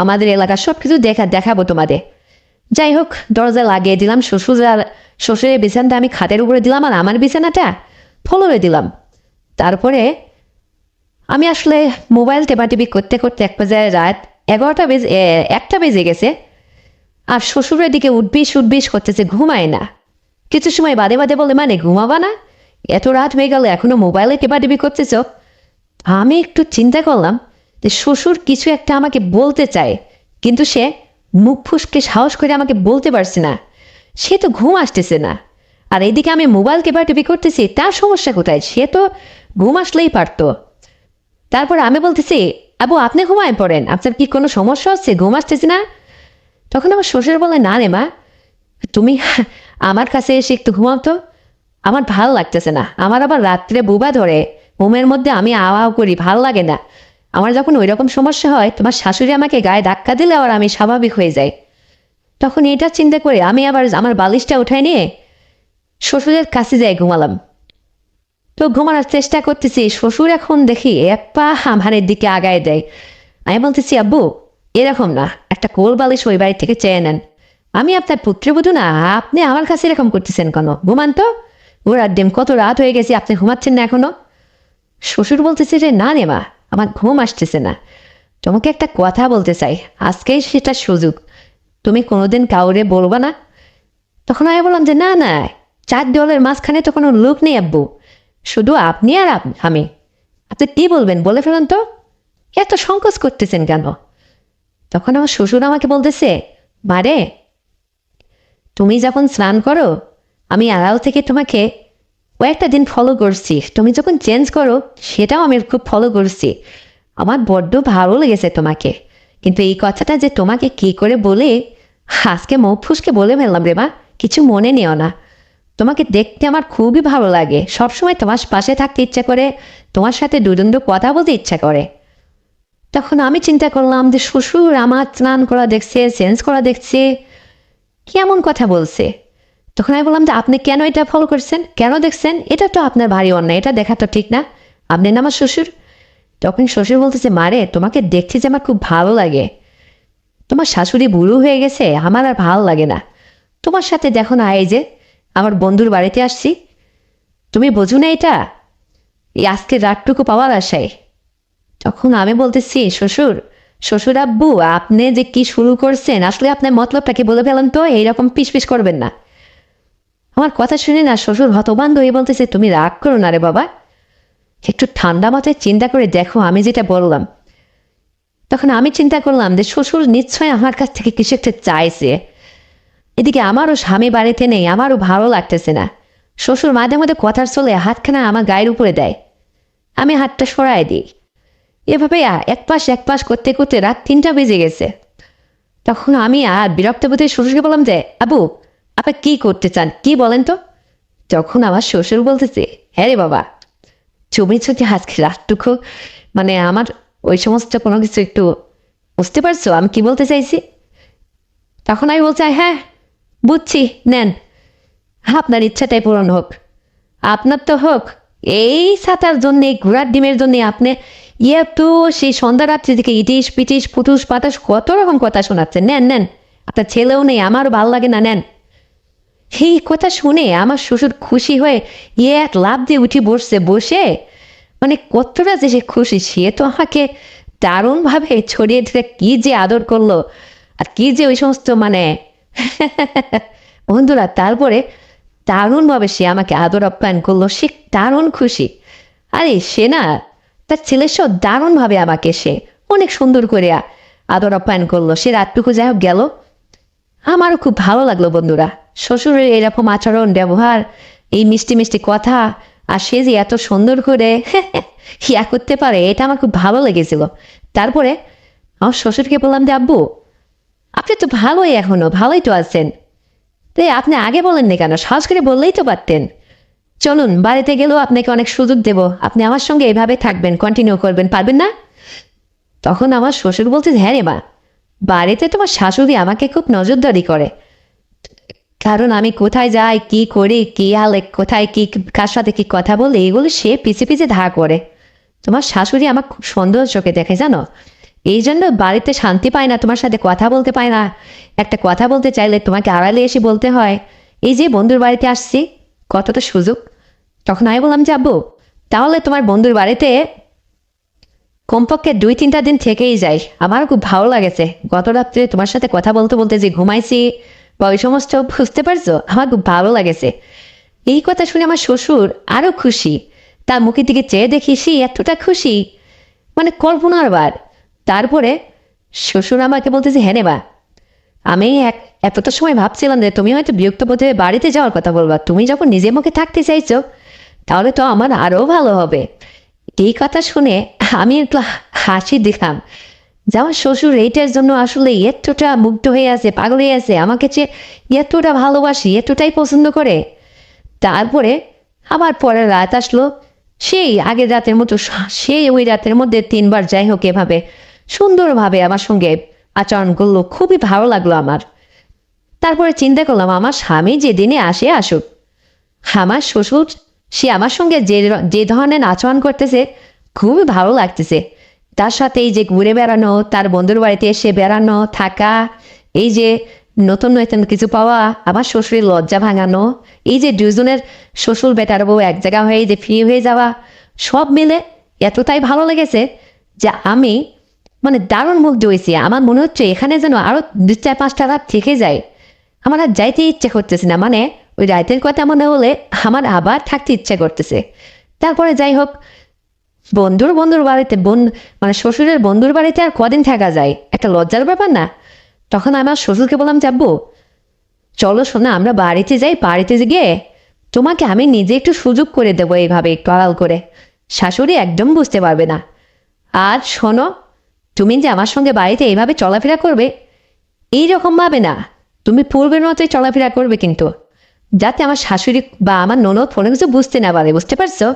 আমাদের এলাকার সব কিছু দেখাবো তোমাদের। যাই হোক দরজা লাগিয়ে দিলাম, শ্বশুরের বিছানাটা আমি খাটের উপরে দিলাম আর আমার বিছানাটা ফ্লোরে দিলাম। তারপরে আমি আসলে মোবাইল টেপাটিপি করতে করতে এক পর্যায়ে রাত 1টা বেজে গেছে। আর শ্বশুরের দিকে উঠবিস করতেছে, ঘুমায় না। কিছু সময় বাদে বাদে বলে মানে ঘুমাবা না, এত রাত হয়ে গেল এখনো মোবাইলে টেপাটিপি করতেছ। আমি একটু চিন্তা করলাম যে শ্বশুর কিছু একটা আমাকে বলতে চায়, কিন্তু সে মুখ ফুসকে সাহস করে আমাকে বলতে পারছে না, সে তো ঘুম আসতেছে না। আর এইদিকে আমি মোবাইল টেপাটিপি করতেছি, তার সমস্যা কোথায়? সে তো ঘুম আসলেই পারতো। তারপর আমি বলতেছি আবু আপনি ঘুমায় পড়েন, আপনার কি কোনো সমস্যা হচ্ছে, ঘুম আসতেছে না? তখন আমার শ্বশুর বলে না রে মা, তুমি আমার কাছে এসে একটু ঘুমাও তো, আমার ভাল লাগতেছে না, আমার আবার রাত্রে বুবা ধরে ঘুমের মধ্যে আমি আওয়াও করি, ভাল লাগে না। আমার যখন ওই রকম সমস্যা হয় তোমার শাশুড়ি আমাকে গায়ে ধাক্কা দিলে আবার আমি স্বাভাবিক হয়ে যাই। তখন এটা চিন্তা করে আমি আবার আমার বালিশটা উঠায় নিয়ে শ্বশুরের কাছে যাই ঘুমালাম। তো ঘুমানোর চেষ্টা করতেছি, শ্বশুর এখন দেখি এক পা আমার দিকে আগায় দেয়। আমি বলতেছি আব্বু এরকম না, একটা কোল বালিশ ওই বাড়ি থেকে চেয়ে নেন, আমি আপনার পুত্রবধূ না, আপনি আমার কাছে এরকম করতেছেন কেন, ঘুমান তো, ওরা ডিম কত রাত হয়ে গেছে আপনি ঘুমাচ্ছেন না এখনো। শ্বশুর বলতেছে যে না রে মা আমার ঘুম আসতেছে না, তোমাকে একটা কথা বলতে চাই, আজকেই সেটা সুযোগ, তুমি কোনোদিন কাউরে বলবা না। তখন আমি বললাম যে না না, 4 দেওয়ালের মাঝখানে তো কোনো লোক নেই আব্বু, শুধু আপনি আর আমি, আপনি কি বলবেন বলে ফেলেন তো, এত সংকোচ করতেছেন কেন? তখন আমার শ্বশুর আমাকে বলতেছে মারে তুমি যখন স্নান করো আমি আড়াল থেকে তোমাকে কয়েকটা দিন ফলো করছি, তুমি যখন চেঞ্জ করো সেটাও আমি খুব ফলো করছি, আমার বড্ড ভালো লেগেছে তোমাকে, কিন্তু এই কথাটা যে তোমাকে কি করে বলে আজকে মুখ ফুসকে বলে ফেললাম রে মা, কিছু মনে নিও না, তোমাকে দেখতে আমার খুবই ভালো লাগে, সবসময় তোমার পাশে থাকতে ইচ্ছা করে, তোমার সাথে দুদণ্ড কথা বলতে ইচ্ছা করে। তখন আমি চিন্তা করলাম যে শ্বশুর আমার স্নান করা দেখছে, চেঞ্জ করা দেখছে, কেমন কথা বলছে। তখন আমি বললাম যে আপনি কেন এটা ফলো করছেন, কেন দেখছেন, এটা তো আপনার ভারী অন্যায়, এটা দেখা তো ঠিক না, আপনি না আমার শ্বশুর। তখন শ্বশুর বলতেছে মারে তোমাকে দেখছি যে আমার খুব ভালো লাগে, তোমার শাশুড়ি বুড়ো হয়ে গেছে আমার আর ভালো লাগে না, তোমার সাথে দেখো না এই যে আমার বন্ধুর বাড়িতে আসছি, তুমি বোঝো না এটা, এই আজকে রাতটুকু পাওয়ার আশায়। তখন আমি বলতেছি শ্বশুর আব্বু আপনি যে কি শুরু করছেন, আসলে আপনার মতলবটাকে বলে ফেলেন তো, এইরকম পিস করবেন না। আমার কথা শুনে না শ্বশুর হতবান্ধ হয়ে বলতেছে তুমি রাগ করো না রে বাবা, একটু ঠান্ডা মাথায় চিন্তা করে দেখো আমি যেটা বললাম। তখন আমি চিন্তা করলাম যে শ্বশুর নিশ্চয়ই আমার কাছ থেকে কিছু একটা চাইছে, এদিকে আমারও স্বামী বাড়িতে নেই, আমারও ভালো লাগতেছে না, শ্বশুর মাঝে মাঝে কথার চলে হাতখানা আমার গায়ের উপরে দেয়, আমি হাতটা সরাই দিই, এভাবে এক পাশ করতে করতে রাত 3টা বেজে গেছে। তখন আমি আর বিরক্ত বোধে শ্বশুরকে বললাম যে আবু আপনি কি করতে চান কি বলেন তো। তখন আমার শ্বশুর বলতেছে হ্যাঁ রে বাবা তুমি যদি আজকে রাতটুকু মানে আমার ওই সমস্ত কোনো কিছু একটু বুঝতে পারছো আমি কি বলতে চাইছি। তখন আমি বলছি হ্যাঁ বুঝছি, নেন আপনার ইচ্ছাটাই পূরণ হোক, আপনার তো হোক, এই ছাতার জন্যে ঘোড়ার ডিমের জন্যে আপনি তো সেই সন্ধ্যা রাত্রি থেকে ইটিস পিটিস ফুটুস পাতাস কত রকম কথা শোনাচ্ছেন, নেন আপনার ছেলেও নেই আমারও ভাল লাগে না, নেন। এই কথা শুনে আমার শ্বশুর খুশি হয়ে এক লাফ দিয়ে উঠে বসে মানে কতটা যে সে খুশি, সে তো আমাকে দারুণভাবে ছড়িয়ে ধরে কি যে আদর করলো, আর কি যে ওই সমস্ত মানে বন্ধুরা, তারপরে দারুণভাবে সে আমাকে আদর আপ্যায়ন করলো, সে দারুণ খুশি। আরে সে না তার ছেলের সব দারুণভাবে আমাকে সে অনেক সুন্দর করে আদর আপ্যায়ন করলো, সে রাতটুকু যাই হোক গেল। আমারও খুব ভালো লাগলো বন্ধুরা, শ্বশুরের এরকম আচরণ ব্যবহার, এই মিষ্টি মিষ্টি কথা, আর সে যে এত সুন্দর করে ইয়া করতে পারে, এটা আমার খুব ভালো লেগেছিল। তারপরে আমার শ্বশুরকে বললাম যে আব্বু, আপনি তো ভালোই, এখনো ভালোই তো আছেন, তাই আপনি আগে বলেননি কেন? সাহস করে বললেই তো পারতেন। চলুন, বাড়িতে গেলেও আপনাকে অনেক সুযোগ দেব, আপনি আমার সঙ্গে এইভাবে থাকবেন, কন্টিনিউ করবেন, পারবেন না? তখন আমার শ্বশুর বলছে, হ্যাঁ রে মা, বাড়িতে তোমার শাশুড়ি আমাকে খুব নজরদারি করে, কারণ আমি কোথায় যাই, কি করি, কি হালে, কোথায় কি, কার সাথে কি কথা বলি, এগুলো সে পিছে পিছে ধা করে। তোমার শাশুড়ি আমার খুব সুন্দর চোখে দেখে, জানো, এই জন্য বাড়িতে শান্তি পায় না, তোমার সাথে কথা বলতে পায় না। একটা কথা বলতে চাইলে তোমাকে আড়ালে এসে বলতে হয়। এই যে বন্ধুর বাড়িতে আসছি, কতটা সুযোগ। তখন আমি বললাম যে আব্বু, তাহলে তোমার বন্ধুর বাড়িতে কমপক্ষে 2-3টা দিন থেকেই যাই, আমার খুব ভালো লাগেছে। গত রাত্রে তোমার সাথে কথা বলতে বলতে যে ঘুমাইছি বা ওই সমস্ত, বুঝতে পারছো, আমার খুব ভালো লাগেছে। এই কথা শুনে আমার শ্বশুর আরো খুশি, তার মুখের দিকে চেয়ে দেখি সে এতটা খুশি, মানে কল্পনার বার। তারপরে শ্বশুর আমাকে বলতেছে, হ্যাঁ রে বা, আমি এতটা সময় ভাবছিলাম যে তুমি হয়তো বিরক্ত বোধ হয়ে বাড়িতে যাওয়ার কথা বলবা, তুমি যখন নিজের মুখে থাকতে চাইছো তাহলে তো আমার আরো ভালো হবে। এই কথা শুনে আমি একটু হাসি দিলাম যে আমার শ্বশুর এইটার জন্য আসলে এতটা মুগ্ধ হয়ে আছে, পাগল হয়ে আছে, আমাকে যে এতটা ভালোবাসি, এতটাই পছন্দ করে। তারপরে আবার পরের রাত আসলো, সেই আগের রাতের মতো, সেই ওই রাতের মধ্যে 3বার যাই হোক এভাবে সুন্দরভাবে আমার সঙ্গে আচরণ করলো, খুবই ভালো লাগলো আমার। তারপরে চিন্তা করলাম, আমার স্বামী যেদিনে আসে আসুক, আমার শ্বশুর সে আমার সঙ্গে যে যে ধরনের আচরণ করতেছে খুবই ভালো লাগতেছে। তার সাথে এই যে ঘুরে বেড়ানো, তার বন্ধুর বাড়িতে এসে বেড়ানো থাকা, এই যে নতুন নতুন কিছু পাওয়া, আমার শ্বশুরের লজ্জা ভাঙানো, এই যে দুজনের শ্বশুর বেটার বউ এক জায়গা হয়ে যে ফ্রি হয়ে যাওয়া, সব মিলে এতটাই ভালো লেগেছে যে আমি মানে দারুণ মুগ্ধ হয়েছি। আমার মনে হচ্ছে এখানে যেন আরো 2-4-5টা রাত থেকে যায়, আমার আর যাইতে ইচ্ছে করতেছে না, মানে ওই রাতের কথা মনে হলে আমার আবার থাকতে ইচ্ছে করতেছে। তারপরে যাই হোক, বন্ধুর বাড়িতে, মানে শ্বশুরের বন্ধুর বাড়িতে আর কদিন থাকা যায়, একটা লজ্জার ব্যাপার না? তখন আমার শ্বশুরকে বললাম, যাবো চলো শোনা, আমরা বাড়িতে যাই, বাড়িতে গিয়ে তোমাকে আমি নিজে একটু সুযোগ করে দেবো, এইভাবে একটু আড়াল করে, শাশুড়ি একদম বুঝতে পারবে না। আর শোনো, তুমি যে আমার সঙ্গে বাড়িতে এইভাবে চলাফেরা করবে, এইরকম ভাবে না, তুমি পূর্বের মতোই চলাফেরা করবে, কিন্তু যাতে আমার শাশুড়ি বা আমার ননদ কোনো কিছু বুঝতে না পারে, বুঝতে পারছো?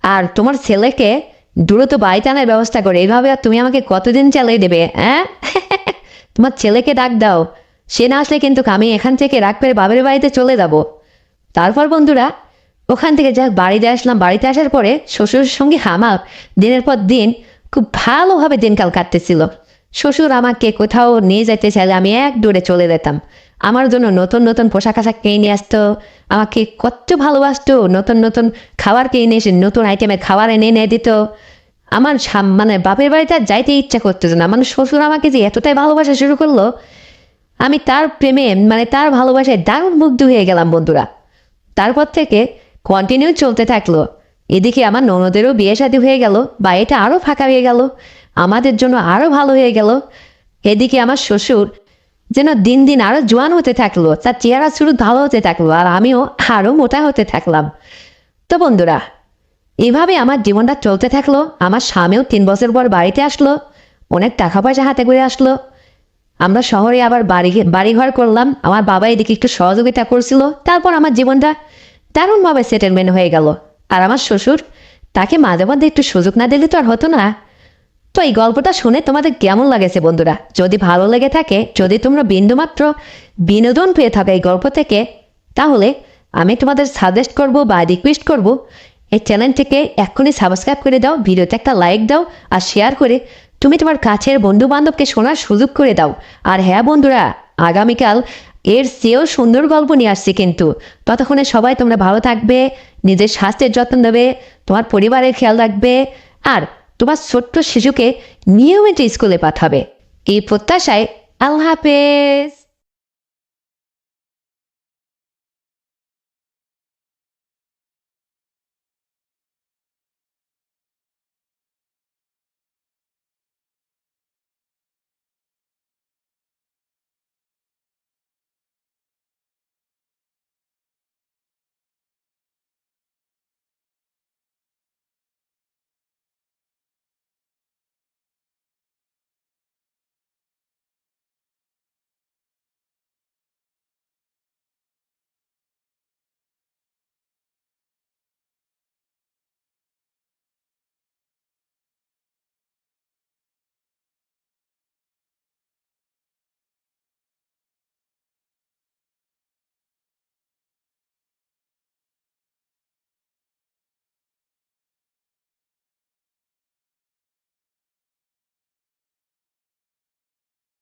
আর তোমার ছেলেকে দ্রুত বাড়িতে আনার ব্যবস্থা করে, এইভাবে আর তুমি আমাকে কতদিন চালিয়ে দেবে, হ্যাঁ? তোমার ছেলেকে ডাক দাও, সে না আসলে কিন্তু আমি এখান থেকে রাগ করে বাবের বাড়িতে চলে যাব। তারপর বন্ধুরা ওখান থেকে যাক বাড়িতে আসলাম। বাড়িতে আসার পরে শ্বশুরের সঙ্গে আমার দিনের পর দিন খুব ভালোভাবে দিনকাল কাটতেছিল। শ্বশুর আমাকে কোথাও নিয়ে যেতে চাইলে আমি এক দৌড়ে চলে যেতাম। আমার জন্য নতুন নতুন পোশাক আশাক কিনে নিয়ে আসতো, আমাকে কত ভালোবাসতো, নতুন নতুন খাবার কিনে এসে নতুন আইটেমের খাবার এনে এনে দিত। আমার মানে বাপের বাড়িতে আর যাইতে ইচ্ছা করতেছে না, মানে শ্বশুর আমাকে যে এতটাই ভালোবাসা শুরু করলো, আমি তার প্রেমে মানে তার ভালোবাসায় দারুণ মুগ্ধ হয়ে গেলাম বন্ধুরা। তারপর থেকে কন্টিনিউ চলতে থাকলো। এদিকে আমার ননদেরও বিয়ে শাদী হয়ে গেল, বাড়িটা আরও ফাঁকা হয়ে গেল, আমাদের জন্য আরও ভালো হয়ে গেল। এদিকে আমার শ্বশুর যেন দিন দিন আরও জোয়ান হতে থাকলো, তার চেহারা শুরু ভালো হতে থাকলো, আর আমিও আরও মোটা হতে থাকলাম। তো বন্ধুরা, এভাবে আমার জীবনটা চলতে থাকলো। আমার স্বামীও 3 বছর পর বাড়িতে আসলো, অনেক টাকা পয়সা হাতে করে আসলো। আমরা শহরে আবার বাড়িঘর করলাম, আমার বাবা এদিকে একটু সহযোগিতা করছিল। তারপর আমার জীবনটা দারুণভাবে সেটেলমেন্ট হয়ে গেল। আর আমার শ্বশুর, তাকে মাঝে মধ্যে একটু সুযোগ না দিলে তো আর হতো না। তো এই গল্পটা শুনে তোমাদের কেমন লাগেছে বন্ধুরা? যদি ভালো লেগে থাকে, যদি তোমরা বিন্দুমাত্র বিনোদন পেয়ে থাকো এই গল্প থেকে, তাহলে আমি তোমাদের সাজেস্ট করব বা রিকোয়েস্ট করব, এই চ্যানেলটিকে এক্ষুনি সাবস্ক্রাইব করে দাও, ভিডিওতে একটা লাইক দাও, আর শেয়ার করে তুমি তোমার কাছের বন্ধু বান্ধবকে শোনার সুযোগ করে দাও। আর হ্যাঁ বন্ধুরা, আগামীকাল এর চেয়েও সুন্দর গল্প নিয়ে আসছি কিন্তু। ততক্ষণে সবাই তোমরা ভালো থাকবে, নিজের স্বাস্থ্যের যত্ন নেবে, তোমার পরিবারের খেয়াল রাখবে, আর তোমার ছোট্ট শিশুকে নিয়মিত স্কুলে পাঠাবে। এই প্রত্যাশায় আল্লাহ হাফেজ।